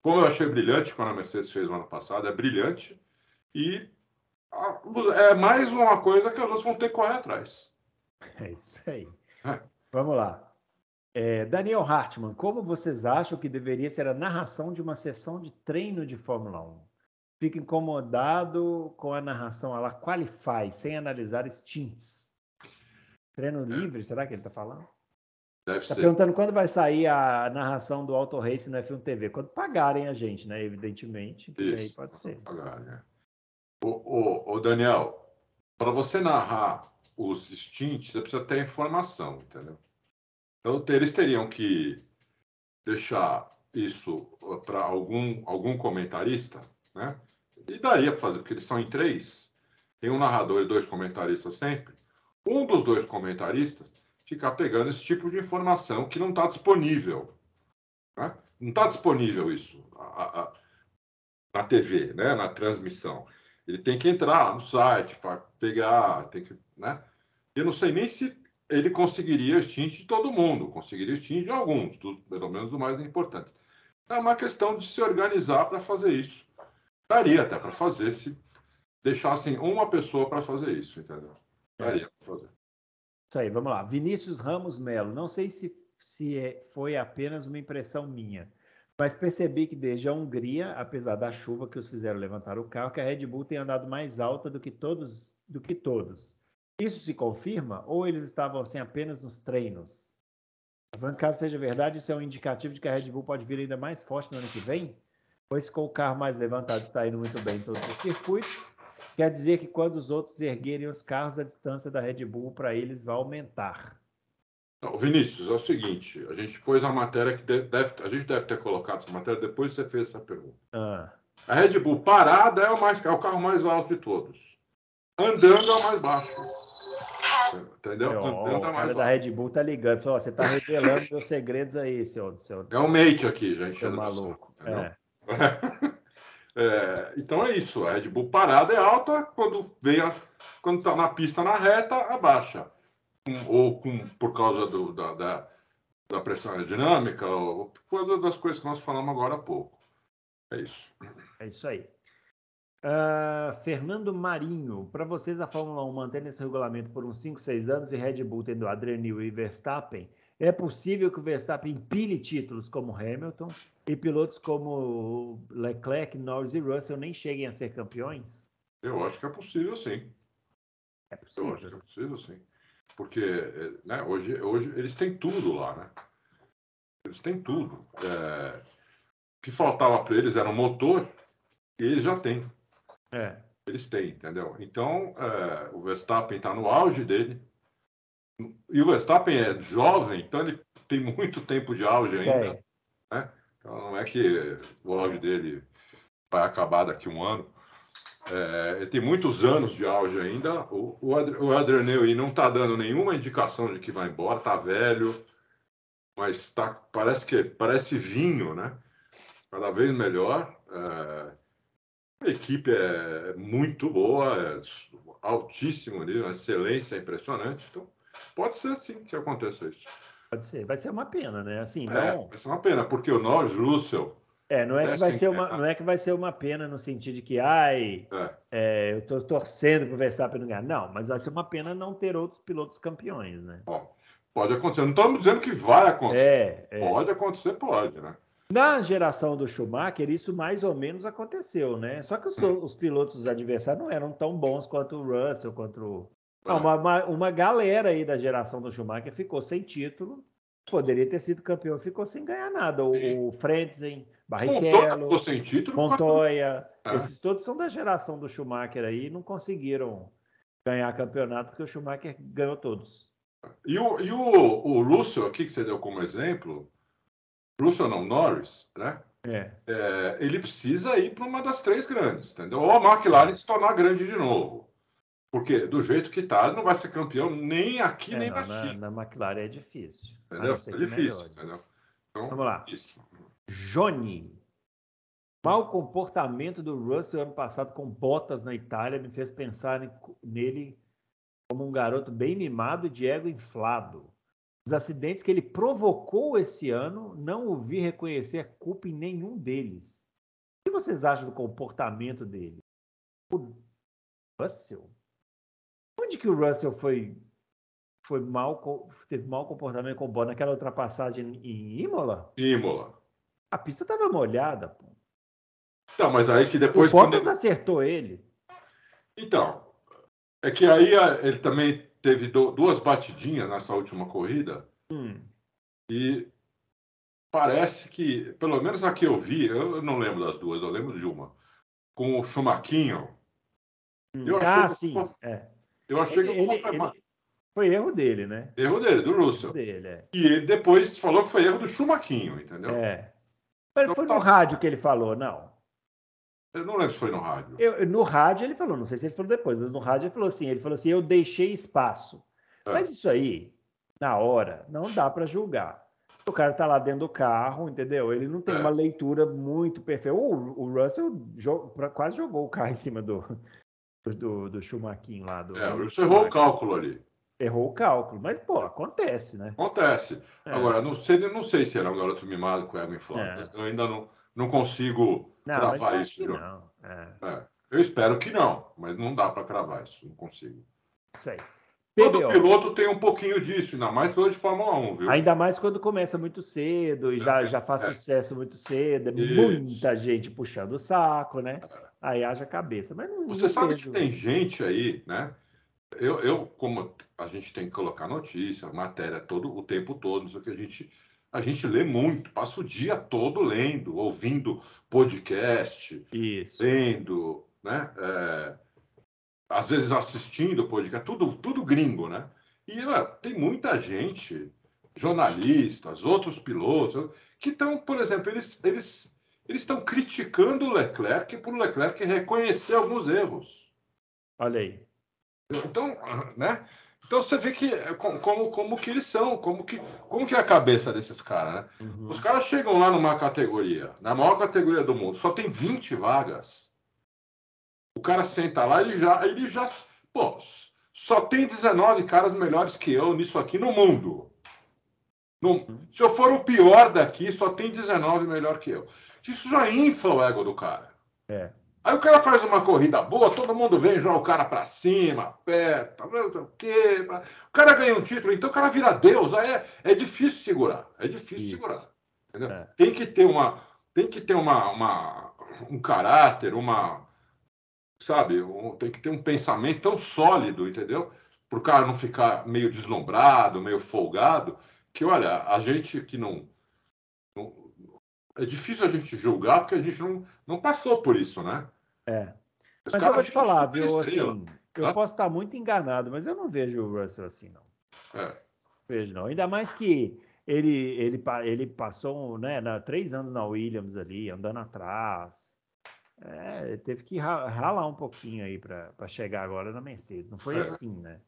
Como eu achei brilhante quando a Mercedes fez o ano passado, é brilhante. E é mais uma coisa que os outros vão ter que correr atrás. É isso aí. É. Vamos lá. Daniel Hartmann, como vocês acham que deveria ser a narração de uma sessão de treino de Fórmula 1? Fico incomodado com a narração a la Qualify, sem analisar stints. Treino livre, será que ele está falando? Deve Está ser. perguntando quando vai sair a narração do Auto Race no F1 TV. Quando pagarem a gente, né? Evidentemente. Que aí Isso. pode ser. Pagar, né? Ô, Daniel, para você narrar os stints, você precisa ter informação, entendeu? Então, eles teriam que deixar isso para algum comentarista, né? E daria para fazer, porque eles são em 3, tem um narrador e 2 comentaristas sempre. Um dos 2 comentaristas ficar pegando esse tipo de informação que não está disponível, né? Não está disponível isso na TV, né? Na transmissão. Ele tem que entrar no site para pegar, tem que, né? Eu não sei nem se ele conseguiria o stint de todo mundo, conseguiria o stint de alguns, pelo menos do mais importante. É uma questão de se organizar para fazer isso. Daria até para fazer se deixassem uma pessoa para fazer isso, entendeu? Daria para fazer. Isso aí, vamos lá. Vinícius Ramos Melo. Não sei se foi apenas uma impressão minha, mas percebi que desde a Hungria, apesar da chuva que os fizeram levantar o carro, que a Red Bull tem andado mais alta do que todos. Isso se confirma ou eles estavam assim apenas nos treinos? Caso seja verdade, isso é um indicativo de que a Red Bull pode vir ainda mais forte no ano que vem? Pois com o carro mais levantado está indo muito bem em todos os circuitos, quer dizer que quando os outros erguerem os carros, a distância da Red Bull para eles vai aumentar. Não, Vinícius, é o seguinte, a gente pôs a matéria que a gente deve ter colocado essa matéria depois que você fez essa pergunta. A Red Bull parada é o carro mais alto de todos. Andando é o mais baixo. Entendeu? Andando é O mais cara da alto. Red Bull tá ligando. Falou, você tá revelando meus segredos aí, É o mate aqui, gente. seu maluco. Então é isso. A Red Bull parada é alta, quando tá na pista na reta, abaixa. Por causa da pressão aerodinâmica, ou por causa das coisas que nós falamos agora há pouco. É isso. É isso aí. Fernando Marinho, para vocês a Fórmula 1 mantendo esse regulamento por uns 5, 6 anos e Red Bull tendo Adrian Newey e Verstappen, é possível que o Verstappen empilhe títulos como Hamilton e pilotos como Leclerc, Norris e Russell nem cheguem a ser campeões? Eu acho que é possível, sim. É possível. Eu acho que é possível, sim. Porque né, hoje eles têm tudo lá, né? Eles têm tudo. O que faltava para eles era um motor e eles já têm. Eles têm, entendeu? Então, o Verstappen está no auge dele. E o Verstappen é jovem, então ele tem muito tempo de auge ainda. Né? Então, não é que o auge dele vai acabar daqui a um ano. Ele tem muitos anos de auge ainda. O Adrian Newey não está dando nenhuma indicação de que vai embora, está velho, mas parece vinho, né? Cada vez melhor. A equipe é muito boa, altíssimo nível, excelência impressionante. Então, pode ser sim que aconteça isso. Pode ser. Vai ser uma pena, né? Assim, Vai ser uma pena, porque o Norris, Russell. Não é que vai ser uma pena no sentido de que eu estou torcendo para o Verstappen não ganhar. Não, mas vai ser uma pena não ter outros pilotos campeões, né? Pode acontecer. Não estamos dizendo que vai acontecer. Pode acontecer, pode, né? Na geração do Schumacher, isso mais ou menos aconteceu, né? Só que os pilotos adversários não eram tão bons quanto o Russell, uma galera aí da geração do Schumacher ficou sem título, poderia ter sido campeão, ficou sem ganhar nada. O Frentzen, Barrichello, ficou sem título, Montoya, esses todos são da geração do Schumacher aí e não conseguiram ganhar campeonato porque o Schumacher ganhou todos. E o Russell aqui, que você deu como exemplo, Russell não, Norris, né? ele precisa ir para uma das três grandes, entendeu? Ou a McLaren se tornar grande de novo. Porque do jeito que está, não vai ser campeão nem aqui, nem na China. Na McLaren é difícil. Entendeu? A não ser É que difícil, melhore. entendeu? Então, vamos lá. Isso. Johnny. Mau comportamento do Russell ano passado com Bottas na Itália me fez pensar nele como um garoto bem mimado de ego inflado. Os acidentes que ele provocou esse ano, não o vi reconhecer culpa em nenhum deles. O que vocês acham do comportamento dele? O Russell? Onde que o Russell teve mau comportamento com o Bottas naquela ultrapassagem em Imola? Imola. A pista estava molhada, pô. Então, mas aí que depois... O Bottas acertou ele. Então, é que aí ele também teve duas batidinhas nessa última corrida e parece que, pelo menos a que eu vi, eu não lembro das duas, eu lembro de uma, com o Schumacher. Sim. Eu achei que foi erro dele, né? Erro dele, do Russell. E ele depois falou que foi erro do Schumacher, entendeu? Mas foi no rádio que ele falou, não? Eu não lembro se foi no rádio. No rádio ele falou, não sei se ele falou depois, mas no rádio ele falou assim, eu deixei espaço. Mas isso aí, na hora, não dá para julgar. O cara tá lá dentro do carro, entendeu? Ele não tem uma leitura muito perfeita. O Russell quase jogou o carro em cima do Schumacher lá. O Russell errou o cálculo ali. Errou o cálculo, mas, pô, acontece, né? Acontece. Agora, não sei se era um garoto mimado com ego inflado. Eu ainda não consigo cravar isso. Não. Eu espero que não, mas não dá para cravar isso, não consigo. Isso aí. Todo piloto tem um pouquinho disso, ainda mais piloto de Fórmula 1, viu? Ainda mais quando começa muito cedo e já faz sucesso muito cedo, muita gente puxando o saco, né? Aí haja cabeça. Mas Você sabe que tem gente aí, né? Eu, como a gente tem que colocar notícia, matéria o tempo todo, isso que a gente lê muito, passa o dia todo lendo, ouvindo podcast, lendo, né? Às vezes assistindo podcast, tudo gringo, né? E tem muita gente, jornalistas, outros pilotos, que estão, por exemplo, eles estão criticando o Leclerc por o Leclerc reconhecer alguns erros. Olha aí. Então, né? Então você vê que como que eles são, como que é a cabeça desses caras, né? Os caras chegam lá numa categoria, na maior categoria do mundo, só tem 20 vagas. O cara senta lá, ele já pô, só tem 19 caras melhores que eu nisso aqui no mundo. Se eu for o pior daqui, só tem 19 melhor que eu. Isso já infla o ego do cara. Aí o cara faz uma corrida boa, todo mundo vem, joga o cara pra cima, aperta, não sei o quê. O cara ganha um título, então o cara vira Deus. Aí é difícil segurar. É difícil segurar. Entendeu? Tem que ter um caráter, sabe? Tem que ter um pensamento tão sólido, entendeu? Para o cara não ficar meio deslumbrado, meio folgado, que, olha, a gente que não é difícil a gente julgar porque a gente não passou por isso, né? Mas eu vou te falar, viu, assim, eu posso estar muito enganado, mas eu não vejo o Russell assim, não. Vejo, não. Ainda mais que ele passou, né, 3 anos na Williams ali, andando atrás. Teve que ralar um pouquinho aí para chegar agora na Mercedes. Não foi assim, né?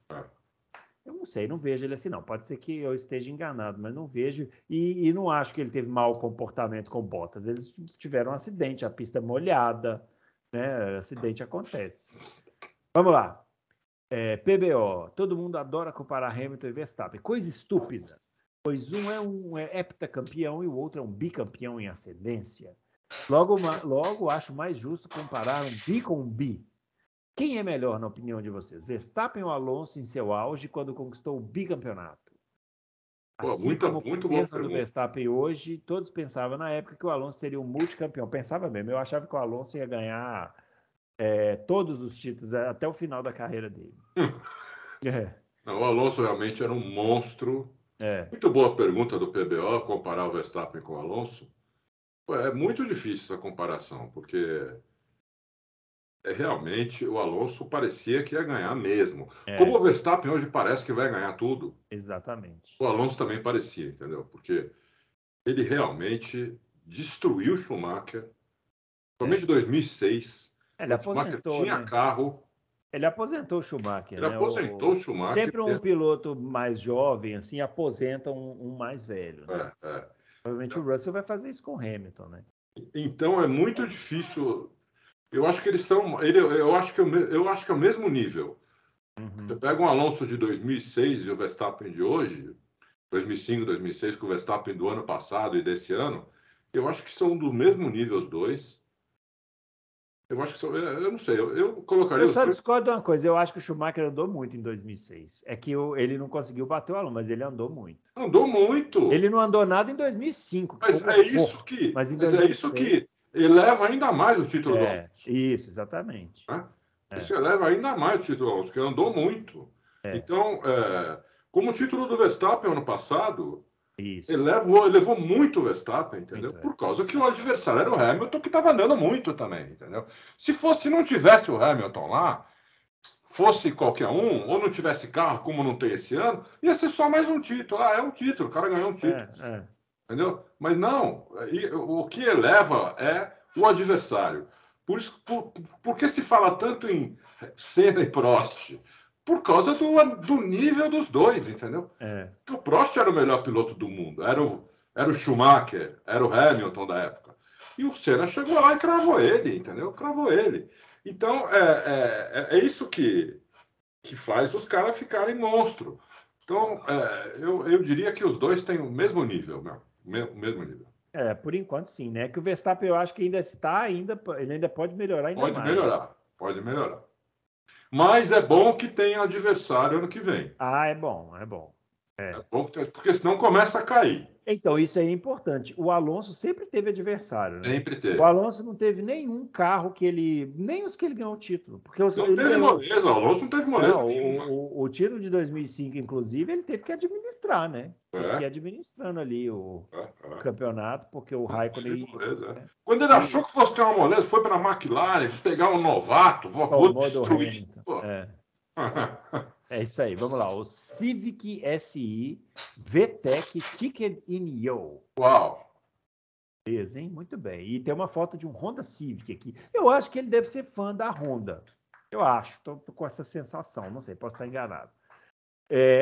Eu não sei, não vejo ele assim, não. Pode ser que eu esteja enganado, mas não vejo. E não acho que ele teve mau comportamento com Bottas. Eles tiveram um acidente, a pista molhada, né? Acidente acontece. Vamos lá. PBO. Todo mundo adora comparar Hamilton e Verstappen. Coisa estúpida. Pois um é heptacampeão e o outro é um bicampeão em ascendência. Logo acho mais justo comparar um bi com um bi. Quem é melhor, na opinião de vocês? Verstappen ou Alonso em seu auge quando conquistou o bicampeonato? Assim como pensam do Verstappen hoje, todos pensavam na época que o Alonso seria um multicampeão. Pensava mesmo, eu achava que o Alonso ia ganhar todos os títulos até o final da carreira dele. Não, o Alonso realmente era um monstro. Muito boa pergunta do PBO, comparar o Verstappen com o Alonso. É muito difícil essa comparação, porque realmente o Alonso parecia que ia ganhar mesmo. Como o Verstappen hoje parece que vai ganhar tudo. Exatamente. O Alonso também parecia, entendeu? Porque ele realmente destruiu o Schumacher. Somente em 2006. Ele o Schumacher aposentou, tinha né? carro. Ele aposentou o Schumacher, Ele né? aposentou o Schumacher. Sempre um piloto mais jovem, assim, aposenta um mais velho, né? Provavelmente o Russell vai fazer isso com o Hamilton, né? Então é muito difícil. Eu acho que eles são. Eu acho que é o mesmo nível. Você pega um Alonso de 2006 e o Verstappen de hoje, 2005, 2006, com o Verstappen do ano passado e desse ano, eu acho que são do mesmo nível os dois. Eu acho que são. Eu não sei, eu colocaria Eu os só dois. discordo de uma coisa, eu acho que o Schumacher andou muito em 2006. É que ele não conseguiu bater o Alonso, mas ele andou muito. Andou muito. Ele não andou nada em 2005, que Mas foi um é horror. isso que, Mas em mas é isso que 2006... eleva ainda mais o título do Alonso. Isso, exatamente. Né? Isso eleva ainda mais o título do Alonso, porque andou muito. Então, como o título do Verstappen ano passado, elevou muito o Verstappen, entendeu? Por causa que o adversário era o Hamilton, que estava andando muito também, entendeu? Se não tivesse o Hamilton lá, fosse qualquer um, ou não tivesse carro, como não tem esse ano, ia ser só mais um título. É um título, o cara ganhou um título. Entendeu? Mas não, o que eleva é o adversário. Por que se fala tanto em Senna e Prost? Por causa do nível dos dois, entendeu? O Prost era o melhor piloto do mundo, era o Schumacher, era o Hamilton da época. E o Senna chegou lá e cravou ele, entendeu? Cravou ele. Então, é isso que faz os caras ficarem monstro. Então, eu diria que os dois têm o mesmo nível, meu. O mesmo nível. Por enquanto sim, né? Que o Verstappen eu acho que ele ainda pode melhorar ainda mais. Pode melhorar. Mas é bom que tenha adversário ano que vem. É bom. É bom porque senão começa a cair. Então, isso aí é importante. O Alonso sempre teve adversário, né? Sempre teve. O Alonso não teve nenhum carro nem os que ele ganhou o título. Porque não teve moleza, o Alonso não teve moleza nenhuma. O título de 2005, inclusive, ele teve que administrar, né? Teve que ir administrando ali o campeonato, porque o Raikkonen... Quando ele achou que fosse ter uma moleza, foi para a McLaren, pegar um novato, vou destruir. É isso aí, vamos lá. O Civic SI VTEC Kicked in Yo. Uau! Beleza, hein? Muito bem. E tem uma foto de um Honda Civic aqui. Eu acho que ele deve ser fã da Honda. Eu acho, estou com essa sensação, não sei, posso estar enganado.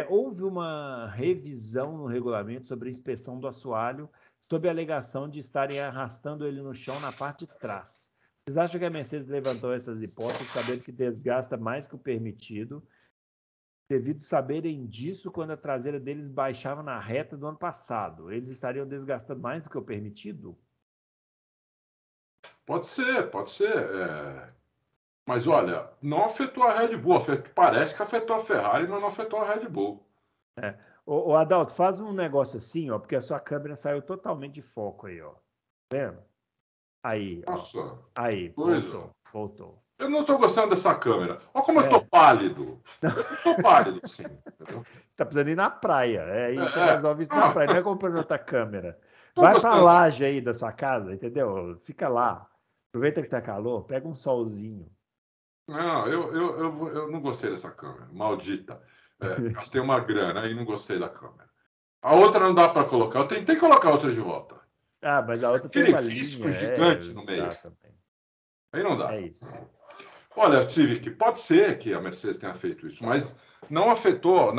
Houve uma revisão no regulamento sobre a inspeção do assoalho, sob a alegação de estarem arrastando ele no chão na parte de trás. Vocês acham que a Mercedes levantou essas hipóteses, sabendo que desgasta mais que o permitido, devido saberem disso quando a traseira deles baixava na reta do ano passado? Eles estariam desgastando mais do que o permitido? Pode ser. Mas olha, não afetou a Red Bull. Parece que afetou a Ferrari, mas não afetou a Red Bull. O Adalto, faz um negócio assim, ó, porque a sua câmera saiu totalmente de foco aí, ó. Tá vendo? Aí, Nossa, ó. Aí, voltou. Eu não estou gostando dessa câmera. Olha como eu estou pálido. Eu não sou pálido, sim. Entendeu? Você tá precisando ir na praia. Aí você resolve isso na praia, não é comprando outra câmera. Vai para a laje aí da sua casa, entendeu? Fica lá. Aproveita que tá calor, pega um solzinho. Não, eu não gostei dessa câmera. Maldita. Gastei uma grana e não gostei da câmera. A outra não dá para colocar. Eu tentei colocar a outra de volta. Mas a outra tem uma risco gigante no meio. Aí não dá. É isso. Olha, Civic, pode ser que a Mercedes tenha feito isso, mas não afetou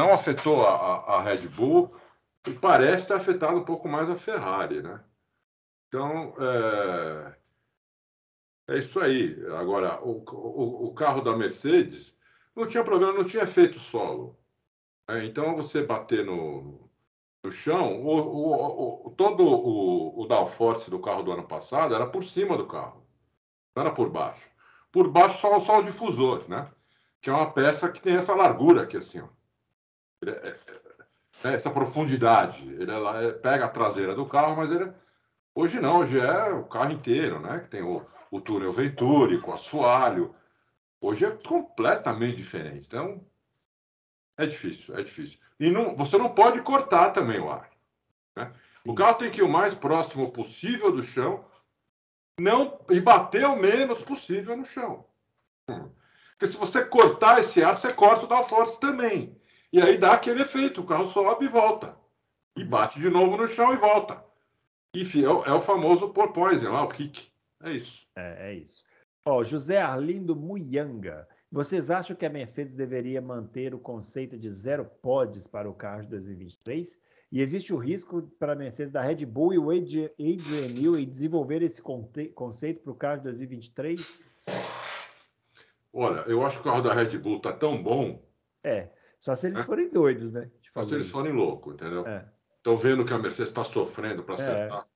a Red Bull e parece ter afetado um pouco mais a Ferrari, né? Então, é isso aí. Agora, o carro da Mercedes não tinha problema, não tinha efeito solo. Então, você bater no chão, todo o downforce do carro do ano passado era por cima do carro, não era por baixo. Por baixo só o difusor, né? Que é uma peça que tem essa largura aqui, assim, ó. Essa profundidade. Ele pega a traseira do carro, mas hoje não, hoje é o carro inteiro, né? Que tem o túnel Venturi, com assoalho. Hoje é completamente diferente. Então, é difícil. E você não pode cortar também o ar. Né? O carro tem que ir o mais próximo possível do chão e bater o menos possível no chão. Porque se você cortar esse ar, você corta o downforce também. E aí dá aquele efeito, o carro sobe e volta. E bate de novo no chão e volta. Enfim, é o famoso porpoise lá, o kick. É isso. É isso. José Arlindo Muyanga. Vocês acham que a Mercedes deveria manter o conceito de zero pods para o carro de 2023? E existe o risco para a Mercedes da Red Bull e o Adrian Newey desenvolver esse conceito para o carro de 2023? Olha, eu acho que o carro da Red Bull tá tão bom. Só se eles forem doidos, né? Só se eles forem loucos, entendeu? É. Estão vendo que a Mercedes está sofrendo para acertar.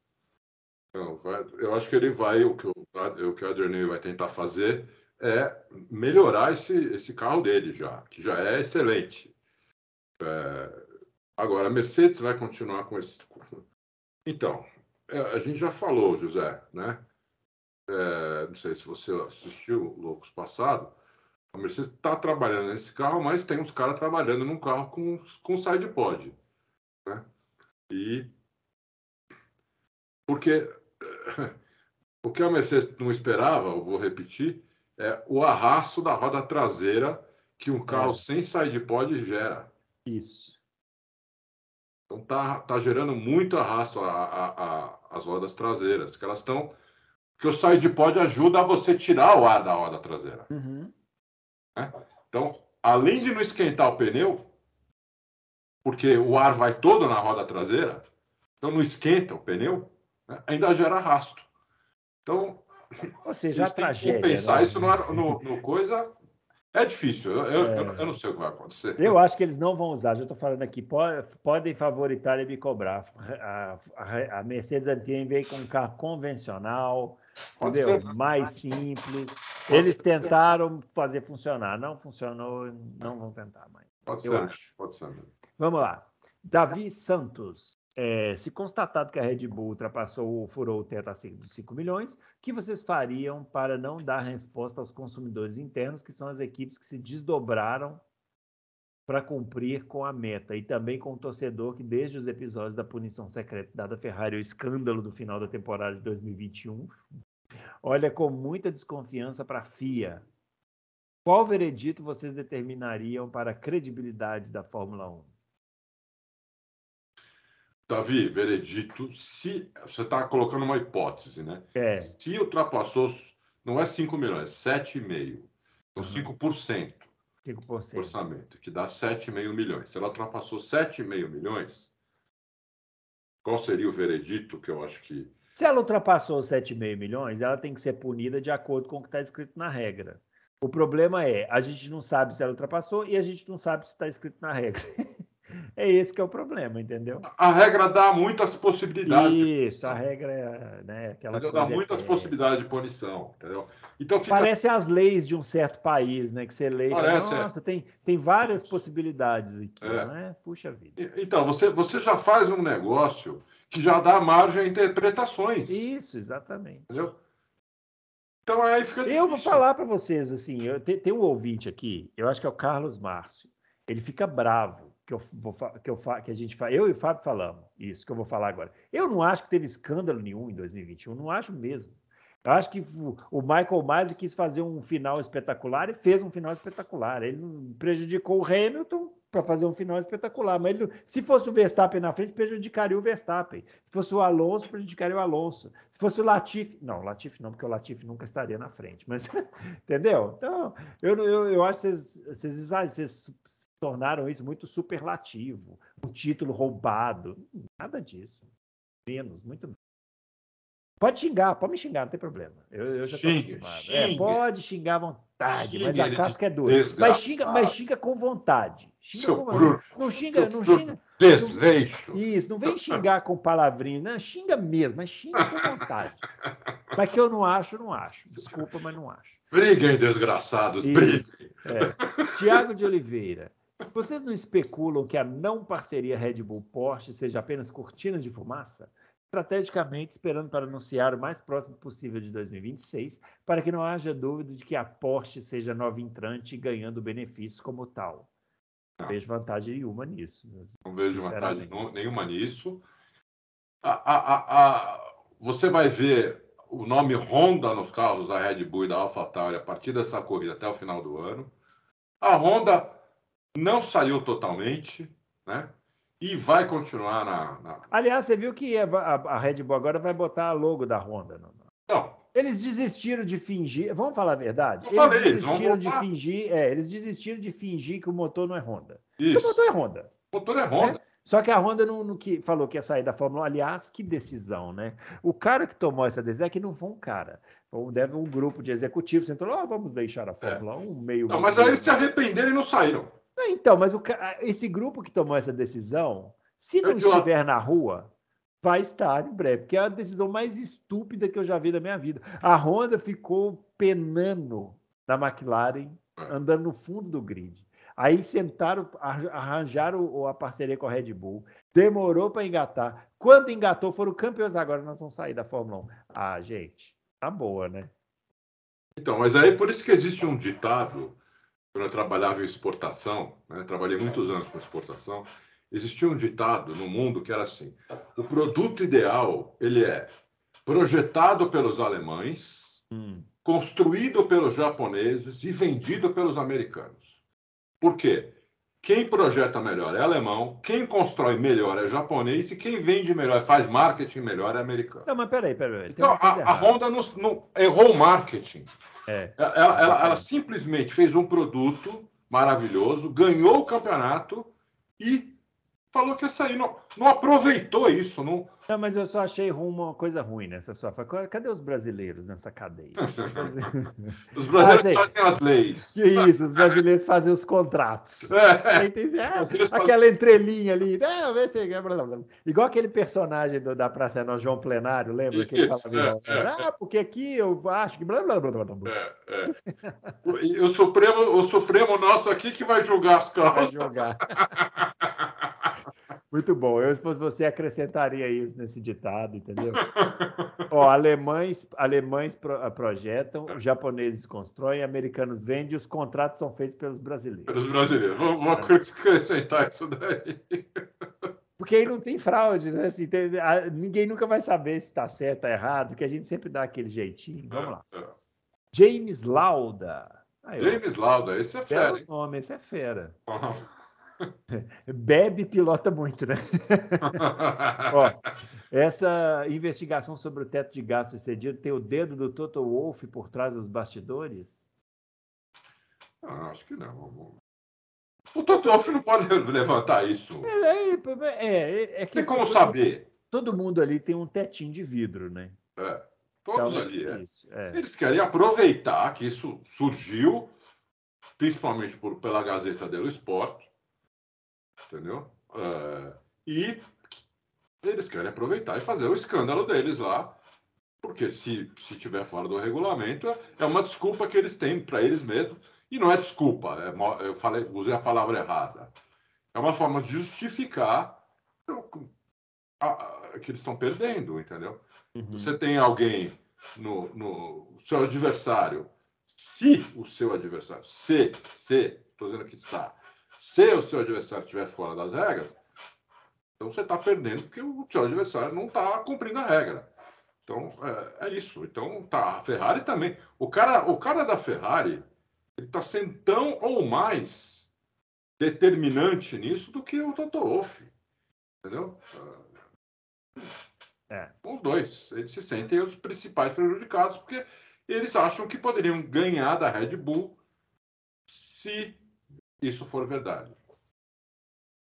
Não, eu acho que ele vai, o que o Adrian Newey vai tentar fazer é melhorar esse carro dele já, que já é excelente. Agora, a Mercedes vai continuar com esse... Então, a gente já falou, José, né? Não sei se você assistiu o Loucos Passado, a Mercedes está trabalhando nesse carro, mas tem uns caras trabalhando num carro com side pod, né? E porque o que a Mercedes não esperava, eu vou repetir, é o arrasto da roda traseira que um carro sem side pod gera. Isso. Então tá gerando muito arrasto as rodas traseiras, que elas estão... que o side pod ajuda a você tirar o ar da roda traseira. Uhum. Né? Então, além de não esquentar o pneu, porque o ar vai todo na roda traseira, então não esquenta o pneu, né? Ainda gera arrasto. Então, ou seja, a tragédia. Pensar né? isso no coisa é difícil. Eu não sei o que vai acontecer. Eu acho que eles não vão usar. Já estou falando aqui. Podem favoritar e me cobrar. A Mercedes AMG veio com um carro convencional, entendeu? Mais simples. Eles tentaram fazer funcionar. Não funcionou, não vão tentar mais. Pode ser. Vamos lá. Davi Santos. Se constatado que a Red Bull furou o teto acima dos 5 milhões, o que vocês fariam para não dar resposta aos consumidores internos, que são as equipes que se desdobraram para cumprir com a meta, e também com o torcedor que, desde os episódios da punição secreta dada à Ferrari, o escândalo do final da temporada de 2021, olha com muita desconfiança para a FIA? Qual veredito vocês determinariam para a credibilidade da Fórmula 1? Davi, veredito, se você está colocando uma hipótese, né? Se ultrapassou, não é 5 milhões, 7,5. Então, 5%. 5%. Orçamento, que dá 7,5 milhões. Se ela ultrapassou 7,5 milhões, qual seria o veredito que eu acho que... Se ela ultrapassou 7,5 milhões, ela tem que ser punida de acordo com o que está escrito na regra. O problema a gente não sabe se ela ultrapassou e a gente não sabe se está escrito na regra. É esse que é o problema, entendeu? A regra dá muitas possibilidades. Isso, a regra é, né, aquela coisa... Dá muitas possibilidades de punição, entendeu? Então Parece as leis de um certo país, né? Que você lê e fala, nossa, tem várias possibilidades aqui, não é? Puxa vida. Então, você já faz um negócio que já dá margem a interpretações. Isso, exatamente. Entendeu? Então aí fica difícil. Eu vou falar para vocês, assim, tem um ouvinte aqui, eu acho que é o Carlos Márcio, ele fica bravo eu e o Fábio falamos isso que eu vou falar agora. Eu não acho que teve escândalo nenhum em 2021, não acho mesmo. Eu acho que o Michael Masi quis fazer um final espetacular e fez um final espetacular. Ele não prejudicou o Hamilton para fazer um final espetacular, mas se fosse o Verstappen na frente, prejudicaria o Verstappen. Se fosse o Alonso, prejudicaria o Alonso. Se fosse o Latifi... Não, o Latifi não, porque o Latifi nunca estaria na frente. Mas, entendeu? Então, eu acho que vocês tornaram isso muito superlativo. Um título roubado. Nada disso. Menos, muito menos. Pode me xingar, não tem problema. Eu já estou acostumado. Pode xingar à vontade, mas a casca é dura. Mas xinga com vontade. Não xinga. Desleixo. Isso, não vem xingar com palavrinha, não, xinga mesmo, mas xinga com vontade. Mas que eu não acho. Desculpa, mas não acho. Briguem, desgraçados, briguem. Tiago de Oliveira. Vocês não especulam que a não parceria Red Bull-Porsche seja apenas cortina de fumaça? Estrategicamente esperando para anunciar o mais próximo possível de 2026, para que não haja dúvida de que a Porsche seja nova entrante ganhando benefícios como tal. Não vejo vantagem nenhuma nisso. Não vejo vantagem nenhuma nisso. Você vai ver o nome Honda nos carros da Red Bull e da AlphaTauri a partir dessa corrida até o final do ano. A Honda não saiu totalmente, né? e vai continuar na... Aliás, você viu que a Red Bull agora vai botar a logo da Honda. Não, Eles desistiram de fingir, vamos falar a verdade? eu Eles falei, eles vão desistiram de voltar. fingir, eles desistiram de fingir que o motor não é Honda. Porque o Isso. motor é Honda. O motor é Né? Honda. Só que a Honda não falou que ia sair da Fórmula 1. Aliás, que decisão, né? O cara que tomou essa decisão é que não foi um cara. Deve um grupo de executivos sentou lá, vamos deixar a Fórmula 1 meio... Não, mas aí eles se arrependeram e não saíram. Então, mas esse grupo que tomou essa decisão, se não estiver na rua, vai estar em breve, porque é a decisão mais estúpida que eu já vi da minha vida. A Honda ficou penando na McLaren, andando no fundo do grid. Aí sentaram, arranjaram a parceria com a Red Bull, demorou para engatar. Quando engatou, foram campeões. Agora nós vamos sair da Fórmula 1. Ah, gente, tá boa, né? Então, mas aí por isso que existe um ditado, quando eu trabalhava em exportação, né, trabalhei muitos anos com exportação, existia um ditado no mundo que era assim: o produto ideal ele é projetado pelos alemães, construído pelos japoneses e vendido pelos americanos. Por quê? Quem projeta melhor é alemão, quem constrói melhor é japonês e quem vende melhor, faz marketing melhor é americano. Não, mas peraí. Então, a Honda não errou o marketing. Ela simplesmente fez um produto maravilhoso, ganhou o campeonato e falou que ia sair. Não aproveitou isso. Não, mas eu só achei uma coisa ruim nessa sua. Cadê os brasileiros nessa cadeia? Os brasileiros fazem as leis. Que isso, os brasileiros fazem os contratos. Aquela entrelinha ali. Vê se... Igual aquele personagem da Praça Nossa, João Plenário, lembra? Que ele falava, porque aqui eu acho que... E o Supremo nosso aqui que vai julgar as causas. Vai julgar. Muito bom. Eu, se fosse você, acrescentaria isso nesse ditado, entendeu? Alemães projetam, os japoneses constroem, americanos vendem, os contratos são feitos pelos brasileiros. Pelos brasileiros. Vamos acrescentar isso daí. Porque aí não tem fraude, né? Assim, ninguém nunca vai saber se está certo ou errado, porque a gente sempre dá aquele jeitinho. Vamos lá. James Lauda. James Lauda, esse é fera, hein? Nome, esse é fera. Bebe e pilota muito, né? Essa investigação sobre o teto de gastos excedido tem o dedo do Toto Wolff por trás dos bastidores? Acho que não. O Toto Wolff não pode levantar isso. Tem como saber. Todo mundo ali tem um tetinho de vidro, né? Todos então, ali. Eles querem aproveitar que isso surgiu, principalmente pela Gazeta dello Sport, entendeu? E eles querem aproveitar e fazer o escândalo deles lá, porque se tiver fora do regulamento, é uma desculpa que eles têm para eles mesmos, e não é desculpa, usei a palavra errada. É uma forma de justificar que eles estão perdendo, entendeu? Você tem alguém no seu adversário, se o seu adversário, estou dizendo que está, se o seu adversário estiver fora das regras, então você está perdendo porque o seu adversário não está cumprindo a regra. Então, é isso. Então, a Ferrari também. O cara da Ferrari, ele está sendo tão ou mais determinante nisso do que o Toto Wolff. Entendeu? Os dois. Eles se sentem os principais prejudicados porque eles acham que poderiam ganhar da Red Bull se isso for verdade.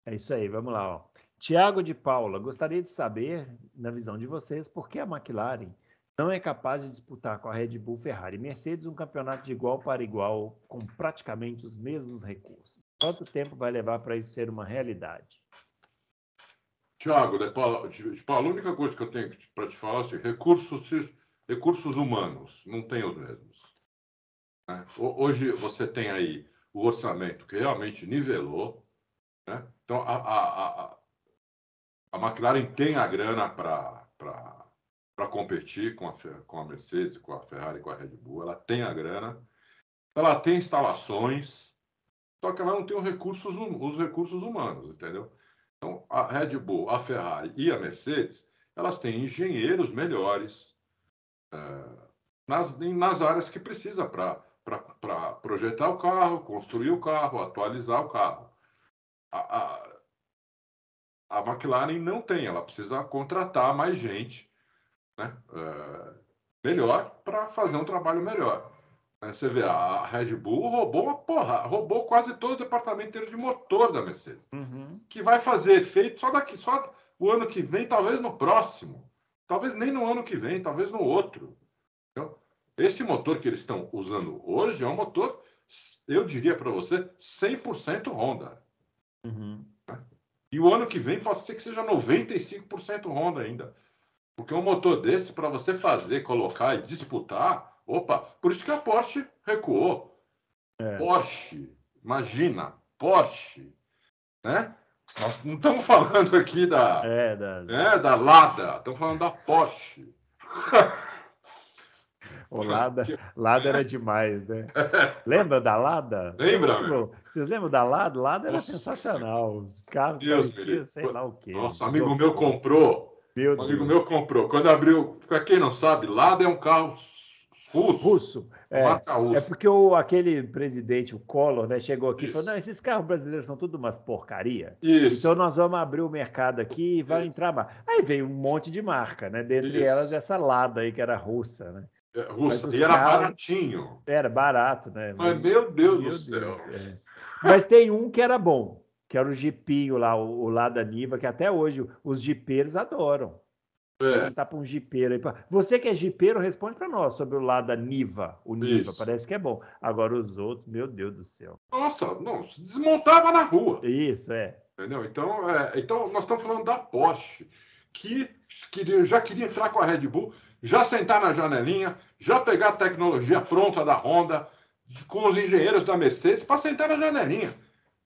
É isso aí, vamos lá. Tiago de Paula, gostaria de saber, na visão de vocês, por que a McLaren não é capaz de disputar com a Red Bull, Ferrari e Mercedes um campeonato de igual para igual, com praticamente os mesmos recursos? Quanto tempo vai levar para isso ser uma realidade? Tiago, de Paula, a única coisa que eu tenho para te falar é assim, recursos humanos, não tem os mesmos. Né? Hoje você tem aí o orçamento que realmente nivelou, né? Então a McLaren tem a grana para competir com a Mercedes, com a Ferrari, com a Red Bull. Ela tem a grana, ela tem instalações, só que ela não tem os recursos humanos, entendeu? Então, a Red Bull, a Ferrari e a Mercedes, elas têm engenheiros melhores nas áreas que precisa para projetar o carro, construir o carro, atualizar o carro. A McLaren não tem, ela precisa contratar mais gente, né? Melhor para fazer um trabalho melhor. Você vê, a Red Bull roubou quase todo o departamento inteiro de motor da Mercedes, que vai fazer efeito só o ano que vem, talvez no próximo, talvez nem no ano que vem, talvez no outro. Então, esse motor que eles estão usando hoje é um motor, eu diria para você, 100% Honda. E o ano que vem pode ser que seja 95% Honda ainda. Porque um motor desse, para você fazer, colocar e disputar, por isso que a Porsche recuou. Porsche, imagina, Porsche, né? Nós não estamos falando aqui da Lada, estamos falando da Porsche. O Lada era demais, né? Lembra da Lada? Lembra? Vocês lembram da Lada? Lada era sensacional. Os carros pareciam, sei lá o quê. Nossa, um amigo meu comprou. Quando abriu, para quem não sabe, Lada é um carro russo. Marca russo. É porque aquele presidente, o Collor, né, chegou aqui e falou: não, esses carros brasileiros são tudo umas porcaria. Então nós vamos abrir o mercado aqui e vai entrar mais. Aí veio um monte de marca, né? Dentre elas essa Lada aí, que era russa, né? Russa, e era baratinho. Era barato, né? Mas meu Deus do céu. Mas tem um que era bom, que era o jipinho lá, o Lada Niva, que até hoje os jipeiros adoram. Perguntar para um jipeiro aí. Você que é jipeiro, responde para nós sobre o Lada Niva. O Niva, parece que é bom. Agora os outros, meu Deus do céu. Nossa, não, se desmontava na rua. Isso, Entendeu? Então nós estamos falando da Porsche, que já queria entrar com a Red Bull, já sentar na janelinha, já pegar a tecnologia pronta da Honda, com os engenheiros da Mercedes, para sentar na janelinha.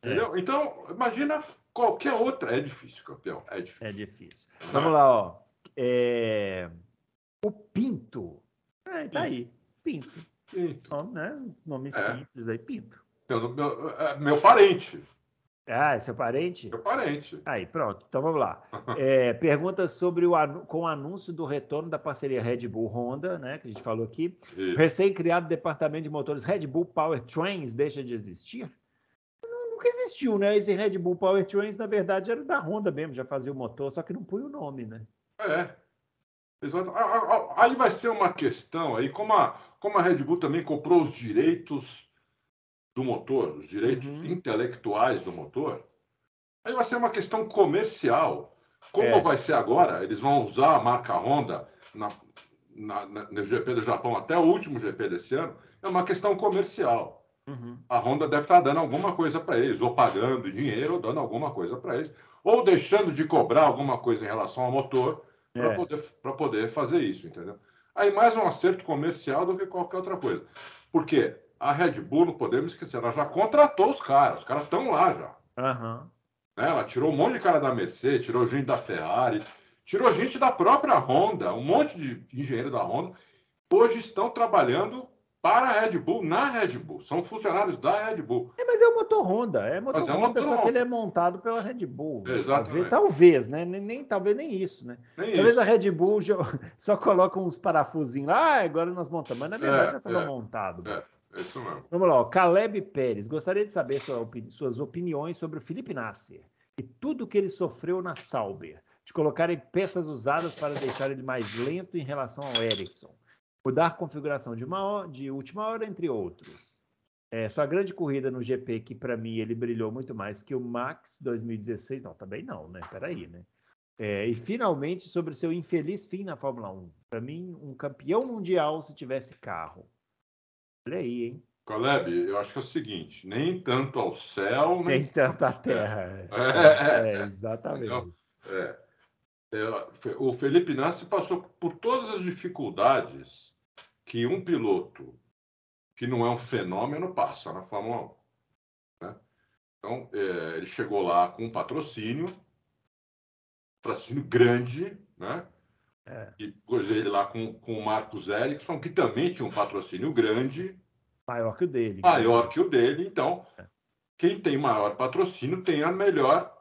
Entendeu? Então, imagina qualquer outra. É difícil, campeão. É difícil. É difícil. Vamos lá, ó. O Pinto. Tá aí. Pinto. Nome simples aí, Pinto. Meu parente. É seu parente? Meu parente. Aí, pronto. Então vamos lá. Pergunta sobre com o anúncio do retorno da parceria Red Bull-Honda, né, que a gente falou aqui. Isso. Recém-criado departamento de motores Red Bull Powertrains deixa de existir? Nunca existiu, né? Esse Red Bull Powertrains, na verdade, era da Honda mesmo, já fazia o motor, só que não punha o nome, né? Exato. Aí vai ser uma questão aí, como a Red Bull também comprou os direitos do motor, os direitos intelectuais do motor, aí vai ser uma questão comercial. Como vai ser agora? Eles vão usar a marca Honda no GP do Japão até o último GP desse ano. É uma questão comercial. A Honda deve estar dando alguma coisa para eles, ou pagando dinheiro, ou dando alguma coisa para eles, ou deixando de cobrar alguma coisa em relação ao motor para poder fazer isso, entendeu? Aí mais um acerto comercial do que qualquer outra coisa. Porque a Red Bull, não podemos esquecer, ela já contratou os caras estão lá já. Ela tirou um monte de cara da Mercedes, tirou gente da Ferrari, tirou gente da própria Honda, um monte de engenheiro da Honda, hoje estão trabalhando para a Red Bull, na Red Bull. São funcionários da Red Bull. Mas é o motor Honda. É motor Honda, só que ele é montado pela Red Bull. Exatamente. Talvez, né? Talvez nem isso, né? Talvez a Red Bull só coloca uns parafusinhos lá, agora nós montamos. Mas na verdade já estava montado. Isso mesmo. Vamos lá, ó. Caleb Pérez. Gostaria de saber suas opiniões sobre o Felipe Nasser e tudo que ele sofreu na Sauber, de colocarem peças usadas para deixar ele mais lento em relação ao Ericsson. Mudar configuração de última hora, entre outros. Sua grande corrida no GP, que para mim ele brilhou muito mais que o Max 2016. Não, também não, né? Peraí, né? E finalmente sobre seu infeliz fim na Fórmula 1. Para mim, um campeão mundial se tivesse carro. Olha aí, hein? Caleb, eu acho que é o seguinte, nem tanto ao céu, nem tanto à terra. Exatamente. O Felipe Nasser passou por todas as dificuldades que um piloto que não é um fenômeno passa na Fórmula 1. Né? Então, ele chegou lá com um patrocínio grande, né? E pôs ele lá com o Marcos Ericsson, que também tinha um patrocínio grande. Maior que o dele. Maior que o dele. Então, quem tem maior patrocínio tem a melhor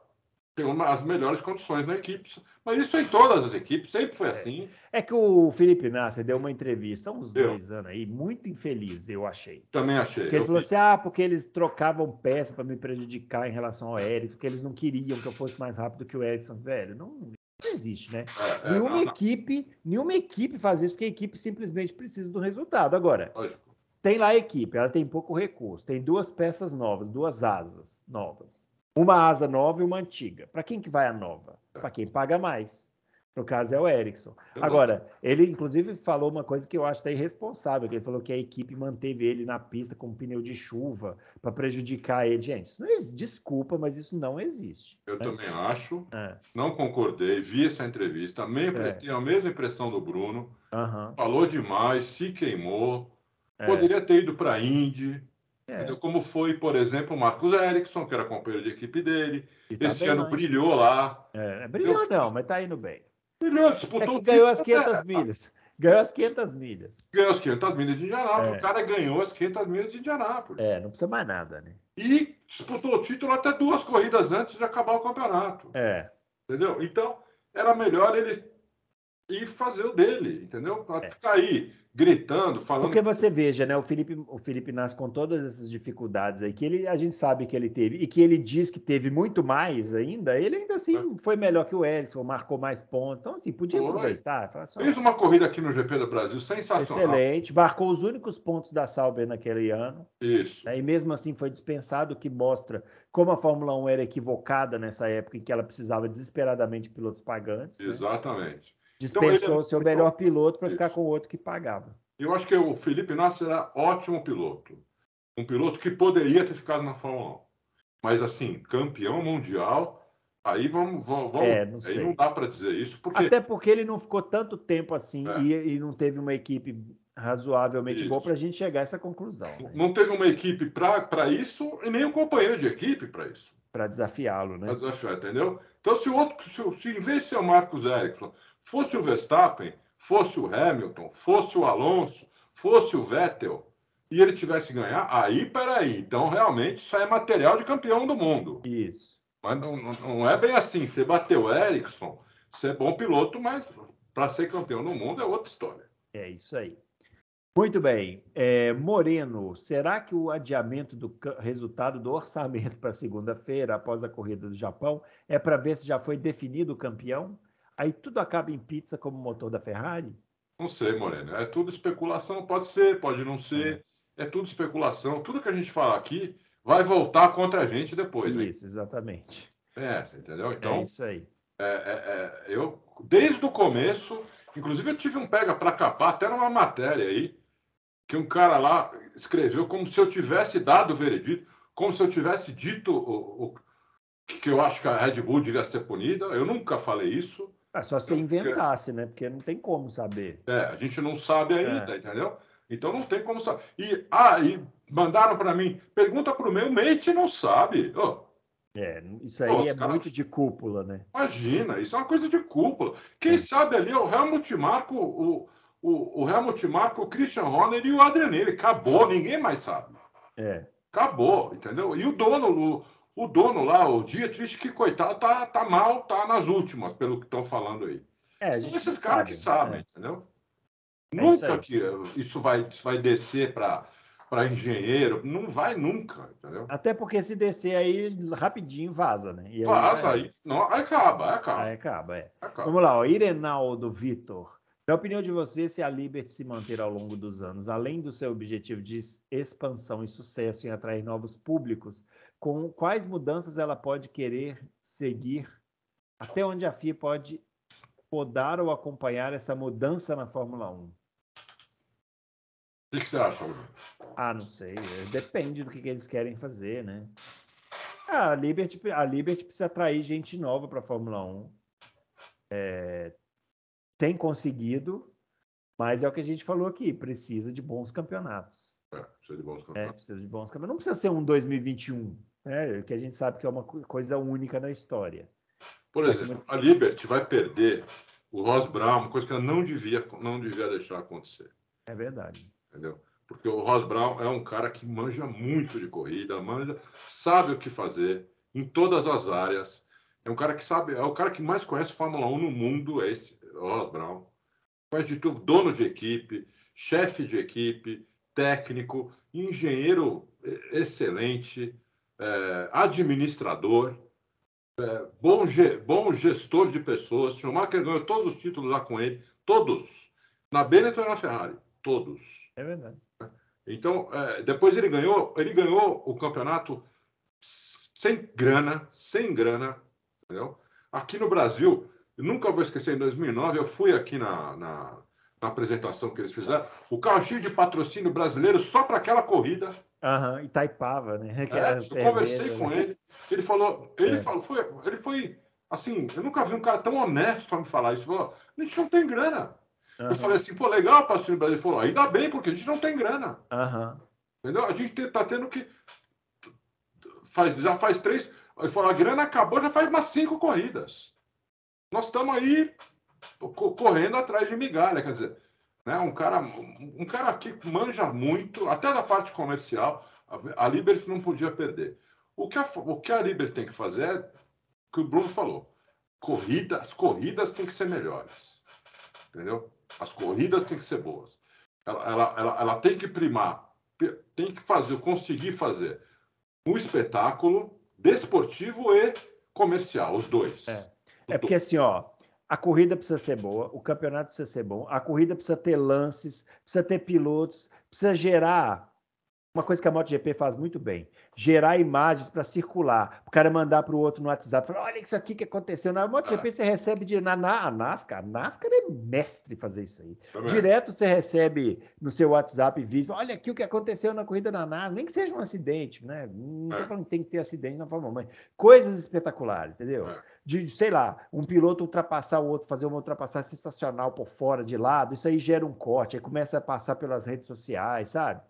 tem as melhores condições na equipe. Mas isso em todas as equipes, sempre foi assim. É que o Felipe Nasser deu uma entrevista há uns Eu 2 anos aí, muito infeliz, eu achei. também achei. Porque ele falou assim, porque eles trocavam peça para me prejudicar em relação ao Erickson, porque eles não queriam que eu fosse mais rápido que o Erickson. Velho, não existe, né? Nenhuma equipe faz isso, porque a equipe simplesmente precisa do resultado. Agora, Lógico. tem lá a equipe, ela tem pouco recurso, tem 2 peças novas, 2 asas novas. Uma asa nova e uma antiga. Para quem que vai a nova? Para quem paga mais. No caso é o Erickson. Agora, ele inclusive falou uma coisa que eu acho até irresponsável, que ele falou que a equipe manteve ele na pista com um pneu de chuva para prejudicar ele. Gente, isso não existe. Desculpa, mas isso não existe. Eu também acho. Não concordei, vi essa entrevista, tenho a mesma impressão do Bruno. Falou demais, se queimou. Poderia ter ido para a Indy. Como foi, por exemplo, o Marcus Ericsson, que era companheiro de equipe dele. Esse ano brilhou lá. Brilhou não, mas tá indo bem. Brilhou, disputou o ganhou as 500 milhas. Ganhou as 500 milhas. Ganhou as 500 milhas de Indianápolis. O cara ganhou as 500 milhas de Indianápolis. Não precisa mais nada, né? E disputou o título até 2 corridas antes de acabar o campeonato. Entendeu? Então, era melhor ele ir fazer o dele, entendeu? Para ficar aí gritando, falando. Porque você veja, né? O Felipe Nasser, com todas essas dificuldades aí, que a gente sabe que ele teve, e que ele diz que teve muito mais ainda, ele ainda assim foi melhor que o Erickson, marcou mais pontos. Então, assim, podia aproveitar. Fez uma corrida aqui no GP do Brasil sensacional. Excelente, marcou os únicos pontos da Sauber naquele ano. Isso. E mesmo assim foi dispensado, o que mostra como a Fórmula 1 era equivocada nessa época em que ela precisava desesperadamente de pilotos pagantes. Exatamente. Né? Dispensou o seu melhor piloto para ficar com o outro que pagava. Eu acho que o Felipe Nasser era ótimo piloto. Um piloto que poderia ter ficado na Fórmula 1. Mas, assim, campeão mundial, aí vamos aí não dá para dizer isso. Até porque ele não ficou tanto tempo assim e não teve uma equipe razoavelmente boa para a gente chegar a essa conclusão. Né? Não teve uma equipe para isso e nem um companheiro de equipe para isso. Para desafiá-lo, né? Para desafiar, entendeu? Então, se em vez de ser o Marcus Ericsson, fosse o Verstappen, fosse o Hamilton, fosse o Alonso, fosse o Vettel, e ele tivesse ganhar, aí, peraí, então realmente isso é material de campeão do mundo. Isso. Mas não é bem assim. Você bateu o Ericsson, você é bom piloto, mas para ser campeão do mundo é outra história. É isso aí. Muito bem. Moreno, será que o adiamento do resultado do orçamento para segunda-feira, após a corrida do Japão, é para ver se já foi definido o campeão? Aí tudo acaba em pizza como o motor da Ferrari? Não sei, Moreno. É tudo especulação. Pode ser, pode não ser. É tudo especulação. Tudo que a gente fala aqui vai voltar contra a gente depois. Isso, exatamente. Você entendeu? Então, é isso aí. Eu, desde o começo, inclusive eu tive um pega para capar, até numa matéria aí, que um cara lá escreveu como se eu tivesse dado o veredito, como se eu tivesse dito que eu acho que a Red Bull devia ser punida. Eu nunca falei isso. Só se inventasse, né? Porque não tem como saber. A gente não sabe ainda, entendeu? Então não tem como saber. E mandaram para mim, pergunta para o meu mate, não sabe. Isso aí é muito de cúpula, né? Imagina, isso é uma coisa de cúpula. Quem sabe ali é o Helmut Marko, o Helmut Marko, o Christian Horner e o Adrian Newey. Acabou, ninguém mais sabe. Acabou, entendeu? E o dono lá, o Dietrich, que coitado, tá mal, tá nas últimas, pelo que estão falando aí. São esses caras que sabem, entendeu? Nunca que isso vai descer para engenheiro, não vai nunca, entendeu? Até porque se descer aí, rapidinho vaza, né? E vaza aí, não, aí acaba. Aí acaba. Vamos lá, Irenaldo Vitor. Na opinião de você, se a Liberty se manter ao longo dos anos, além do seu objetivo de expansão e sucesso em atrair novos públicos, com quais mudanças ela pode querer seguir? Até onde a FIA pode podar ou acompanhar essa mudança na Fórmula 1? O que você acha, Bruno? Não sei. Depende do que eles querem fazer, né? A Liberty precisa atrair gente nova para a Fórmula 1. Tem conseguido, mas é o que a gente falou aqui, precisa de bons campeonatos. Precisa de bons campeonatos. Precisa de bons campeonatos. Não precisa ser um 2021, né? Que a gente sabe que é uma coisa única na história. Por exemplo, a Liberty vai perder o Ross Brown, uma coisa que ela não devia deixar acontecer. É verdade. Entendeu? Porque o Ross Brown é um cara que manja muito de corrida, sabe o que fazer em todas as áreas. É um cara que sabe, é o cara que mais conhece Fórmula 1 no mundo, é esse Ross Brown. Conhece de tudo, dono de equipe, chefe de equipe, técnico, engenheiro excelente, administrador, bom gestor de pessoas. Schumacher ganhou todos os títulos lá com ele, todos. Na Benetton e na Ferrari, todos. É verdade. Então, depois ele ganhou o campeonato sem grana, entendeu? Aqui no Brasil, eu nunca vou esquecer, em 2009, eu fui aqui na apresentação que eles fizeram, o carro cheio de patrocínio brasileiro só para aquela corrida. Itaipava, né? Eu conversei com ele, ele foi assim, eu nunca vi um cara tão honesto para me falar isso. Ele falou, a gente não tem grana. Eu falei assim, pô, legal, patrocínio brasileiro. Ele falou, ainda bem, porque a gente não tem grana. Entendeu? A gente tá tendo que já faz 3. Ele falou, a grana acabou, já faz umas 5 corridas. Nós estamos aí correndo atrás de migalha, quer dizer, né? Um cara que manja muito, até da parte comercial, a Liberty não podia perder. O que a Liberty tem que fazer é o que o Bruno falou. As corridas têm que ser melhores. Entendeu? As corridas têm que ser boas. Ela tem que primar, tem que conseguir fazer um espetáculo desportivo e comercial, os dois. Porque assim, a corrida precisa ser boa, o campeonato precisa ser bom, a corrida precisa ter lances, precisa ter pilotos, precisa gerar uma coisa que a MotoGP faz muito bem, gerar imagens para circular, o cara mandar para o outro no WhatsApp, falar, olha isso aqui que aconteceu. Na MotoGP você recebe na NASCAR é mestre fazer isso aí. Direto você recebe no seu WhatsApp vídeo, olha aqui o que aconteceu na corrida da NASCAR, nem que seja um acidente, né? Não estou falando que tem que ter acidente na Fórmula 1, mas coisas espetaculares, entendeu? De, sei lá, um piloto ultrapassar o outro, fazer uma ultrapassagem sensacional por fora, de lado, isso aí gera um corte, aí começa a passar pelas redes sociais, sabe?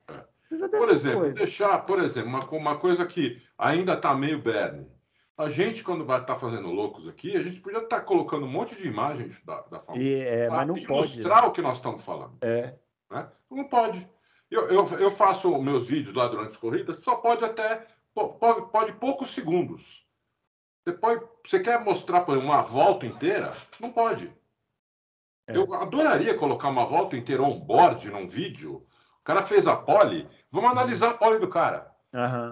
Por exemplo, uma coisa que ainda está meio berne. A gente, quando vai estar fazendo loucos aqui, a gente podia estar colocando um monte de imagens da Fórmula 1 mas não pode ilustrar o que nós estamos falando. Né? Não pode. Eu faço meus vídeos lá durante as corridas, só pode pode poucos segundos. Você quer mostrar uma volta inteira? Não pode. Eu adoraria colocar uma volta inteira on-board num vídeo. O cara fez a pole, vamos analisar a pole do cara.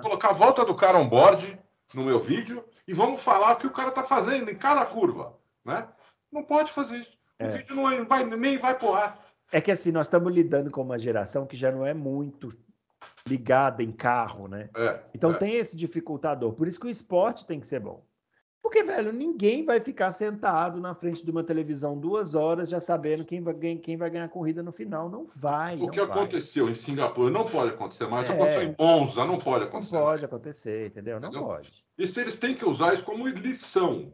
Colocar a volta do cara on-board no meu vídeo e vamos falar o que o cara está fazendo em cada curva. Né? Não pode fazer isso. O vídeo nem vai pro ar. É que assim, nós estamos lidando com uma geração que já não é muito ligada em carro, né? Então tem esse dificultador. Por isso que o esporte tem que ser bom. Porque, velho, ninguém vai ficar sentado na frente de uma televisão 2 horas já sabendo quem vai ganhar a corrida no final. Não vai. O que aconteceu em Singapura não pode acontecer mais. Aconteceu em Monza, não pode acontecer. Não pode acontecer, entendeu? Não pode. E se eles têm que usar isso como lição.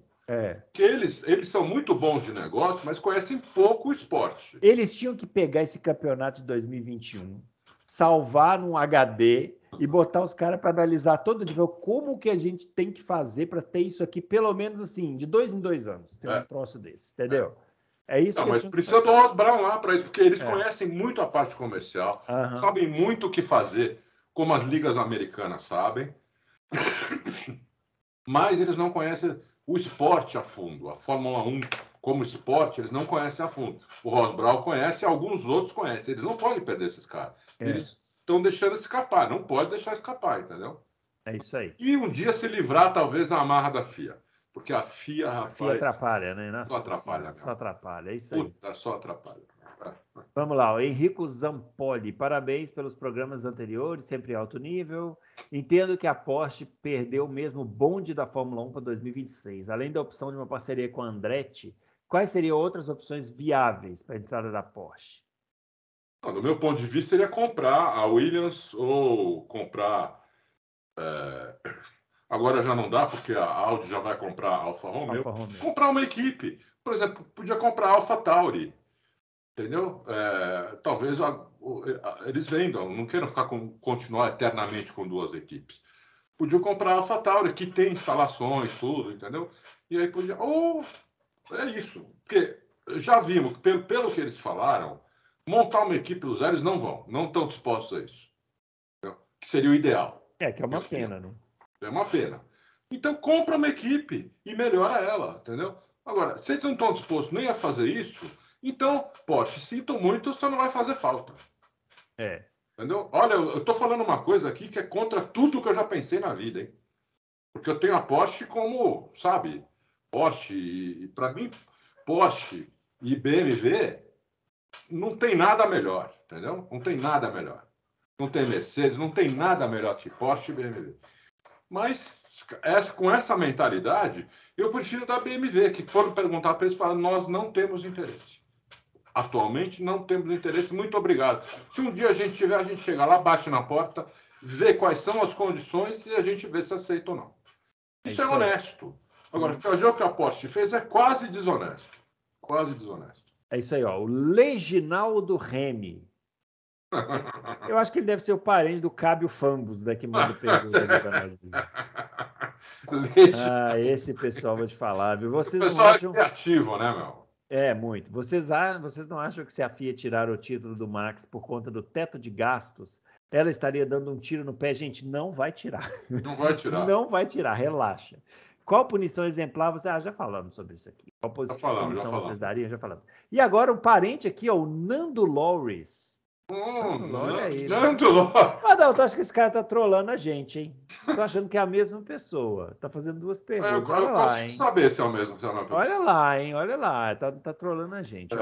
Que eles são muito bons de negócio, mas conhecem pouco o esporte. Eles tinham que pegar esse campeonato de 2021, salvar num HD e botar os caras para analisar todo dia como que a gente tem que fazer para ter isso aqui, pelo menos assim, de 2 em 2 anos, ter um troço desse, entendeu? É isso que mas precisa do Ross Brown lá para isso, porque eles conhecem muito a parte comercial, sabem muito o que fazer, como as ligas americanas sabem, mas eles não conhecem o esporte a fundo. A Fórmula 1 como esporte, eles não conhecem a fundo. O Ross Brown conhece, alguns outros conhecem. Eles não podem perder esses caras. Eles estão deixando escapar. Não pode deixar escapar, entendeu? É isso aí. E um dia se livrar, talvez, da amarra da FIA. Porque a FIA, rapaz... A FIA atrapalha, né? Nossa, só atrapalha. Só atrapalha, é isso aí. Puta, só atrapalha. Vamos lá, o Henrico Zampoli. Parabéns pelos programas anteriores, sempre alto nível. Entendo que a Porsche perdeu o mesmo bonde da Fórmula 1 para 2026. Além da opção de uma parceria com a Andretti, quais seriam outras opções viáveis para a entrada da Porsche? Do meu ponto de vista, seria comprar a Williams ou comprar... Agora já não dá, porque a Audi já vai comprar a Alfa Romeo. Comprar uma equipe. Por exemplo, podia comprar a Alfa Tauri. Entendeu? Talvez eles vendam, não queiram continuar eternamente com 2 equipes. Podiam comprar a Alfa Tauri, que tem instalações, tudo, entendeu? E aí podia... é isso. Porque já vimos, pelo que eles falaram, montar uma equipe do zero, eles não estão dispostos a isso. Entendeu? Que seria o ideal. Que é uma pena, né? É uma pena. Então, compra uma equipe e melhora ela, entendeu? Agora, se eles não estão dispostos nem a fazer isso, então, Porsche, sinto muito, você não vai fazer falta. Entendeu? Olha, eu estou falando uma coisa aqui que é contra tudo que eu já pensei na vida, hein? Porque eu tenho a Porsche como, sabe, Porsche, para mim, Porsche e BMW não tem nada melhor, entendeu? Não tem nada melhor. Não tem Mercedes, não tem nada melhor que Porsche e BMW. Mas com essa mentalidade, eu prefiro da BMW, que foram perguntar para eles, falam, nós não temos interesse. Atualmente não temos interesse, muito obrigado. Se um dia a gente tiver, a gente chega lá, bate na porta, vê quais são as condições e a gente vê se aceita ou não. Isso é honesto. Agora, o que a Porsche fez é quase desonesto. Quase desonesto. É isso aí, ó. O Leginaldo Remy. Eu acho que ele deve ser o parente do Cábio Fambus, né, que manda pergunta aqui para nós. Esse pessoal, vou te falar, viu? Vocês o pessoal não acham... é criativo, né, meu? É, muito. Vocês não acham que se a FIA tirar o título do Max por conta do teto de gastos, ela estaria dando um tiro no pé? Gente, não vai tirar. Não vai tirar. Não vai tirar, relaxa. Qual punição exemplar você... já falamos sobre isso aqui. Qual punição vocês dariam? Já falamos. E agora o parente aqui, ó, o Nando Loris. Olha aí. Nando Loris. Adalto, acho que esse cara tá trolando a gente, hein? Tô achando que é a mesma pessoa. Tá fazendo duas perguntas. Eu consigo saber se é o mesmo. Olha lá, hein? Olha lá. Tá trolando a gente.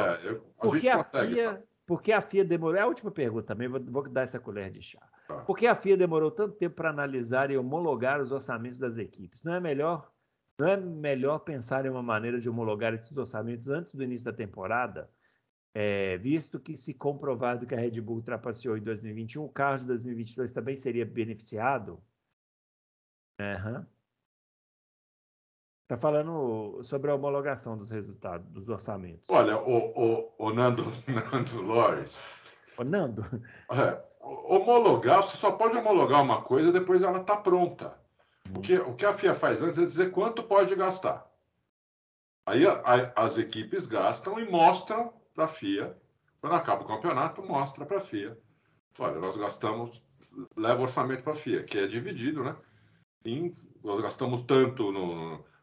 Por que a FIA demorou? É a última pergunta também, vou dar essa colher de chá. Por que a FIA demorou tanto tempo para analisar e homologar os orçamentos das equipes? Não é melhor pensar em uma maneira de homologar esses orçamentos antes do início da temporada? Visto que, se comprovado que a Red Bull trapaceou em 2021, o carro de 2022 também seria beneficiado? Está falando sobre a homologação dos resultados, dos orçamentos. Olha, o Nando Loris. O Nando? Homologar, você só pode homologar uma coisa depois ela está pronta. O que a FIA faz antes é dizer quanto pode gastar. Aí as equipes gastam e mostram para a FIA. Quando acaba o campeonato, mostra para a FIA. Olha, nós gastamos, leva o orçamento para a FIA, que é dividido, né? Nós gastamos tanto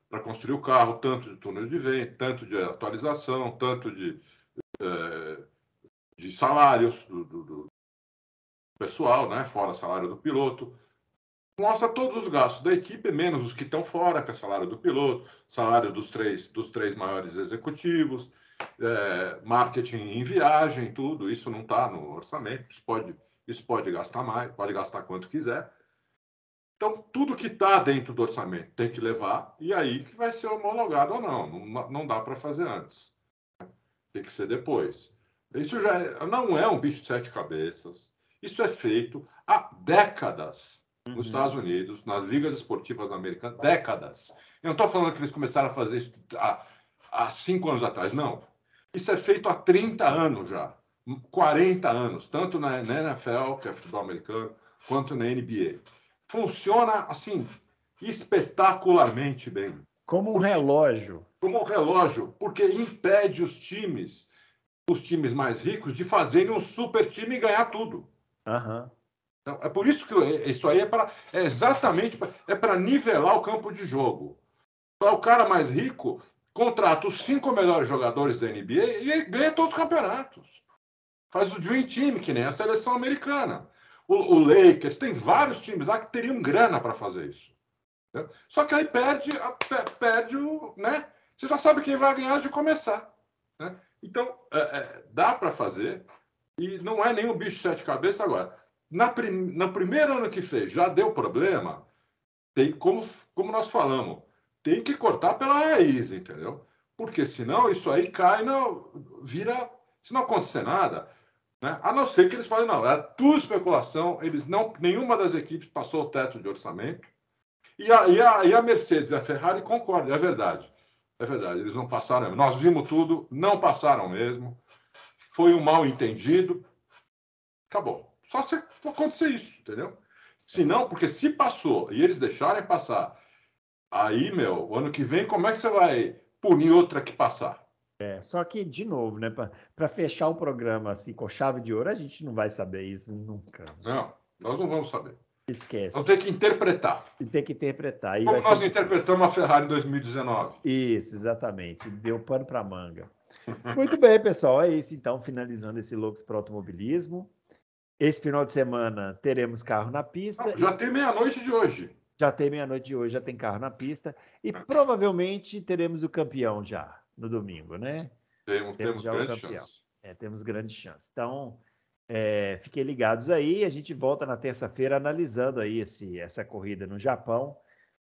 para construir o carro, tanto de túnel de vento, tanto de atualização, tanto de salários do pessoal, né? Fora salário do piloto. Mostra todos os gastos da equipe, menos os que estão fora, que é salário do piloto, salário dos três maiores executivos, marketing em viagem, tudo. Isso não está no orçamento. Isso pode gastar mais, pode gastar quanto quiser. Então, tudo que está dentro do orçamento tem que levar, e aí que vai ser homologado ou não. Não dá para fazer antes. Tem que ser depois. Isso já não é um bicho de sete cabeças. Isso é feito há décadas nos Estados Unidos, nas ligas esportivas americanas, décadas. Eu não estou falando que eles começaram a fazer isso há 5 anos atrás, não. Isso é feito há 30 anos já, 40 anos, tanto na NFL, que é futebol americano, quanto na NBA. Funciona, assim, espetacularmente bem. Como um relógio. Como um relógio, porque impede os times mais ricos, de fazerem um super time e ganhar tudo. Então, é por isso que isso aí é exatamente para nivelar o campo de jogo. Para o cara mais rico, contrata os 5 melhores jogadores da NBA e ele ganha todos os campeonatos. Faz o Dream Team, que nem a seleção americana. O Lakers, tem vários times lá que teriam grana para fazer isso. Né? Só que aí perde o... Né? Você já sabe quem vai ganhar de começar. Né? Então, dá para fazer, e não é nenhum bicho de sete cabeças agora. No primeiro ano que fez, já deu problema, tem, como nós falamos, tem que cortar pela raiz, entendeu? Porque senão isso aí cai, vira... Se não acontecer nada, né? A não ser que eles falem, não, era tudo especulação, nenhuma das equipes passou o teto de orçamento, e a Mercedes e a Ferrari concordam, é verdade, eles não passaram, nós vimos tudo, não passaram mesmo, foi um mal entendido, acabou. Só se acontecer isso, entendeu? Se não, porque se passou e eles deixarem passar, aí, o ano que vem, como é que você vai punir outra que passar? Só que, de novo, né, para fechar o programa assim com chave de ouro, a gente não vai saber isso nunca. Não, nós não vamos saber. Esquece. Vamos ter que interpretar. E tem que interpretar. E como nós interpretamos a Ferrari em 2019. Isso, exatamente. Deu pano para manga. Muito bem, pessoal. É isso, então, finalizando esse Loucos para Automobilismo. Esse final de semana teremos carro na pista. Não, já tem meia-noite de hoje. Já tem meia-noite de hoje, já tem carro na pista. E provavelmente teremos o campeão já no domingo, né? Temos já grande o campeão. chance. Temos grande chance. Então, fiquem ligados aí. A gente volta na terça-feira analisando aí essa corrida no Japão.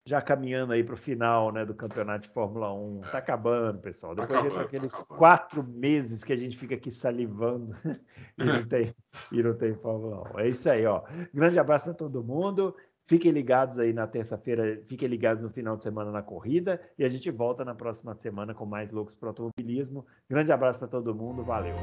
Já caminhando aí para o final, né, do campeonato de Fórmula 1. Tá acabando, pessoal. Depois entra aqueles 4 meses que a gente fica aqui salivando e não tem Fórmula 1. É isso aí, ó. Grande abraço para todo mundo. Fiquem ligados aí na terça-feira, fiquem ligados no final de semana na corrida e a gente volta na próxima semana com mais Loucos para o Automobilismo. Grande abraço para todo mundo, valeu!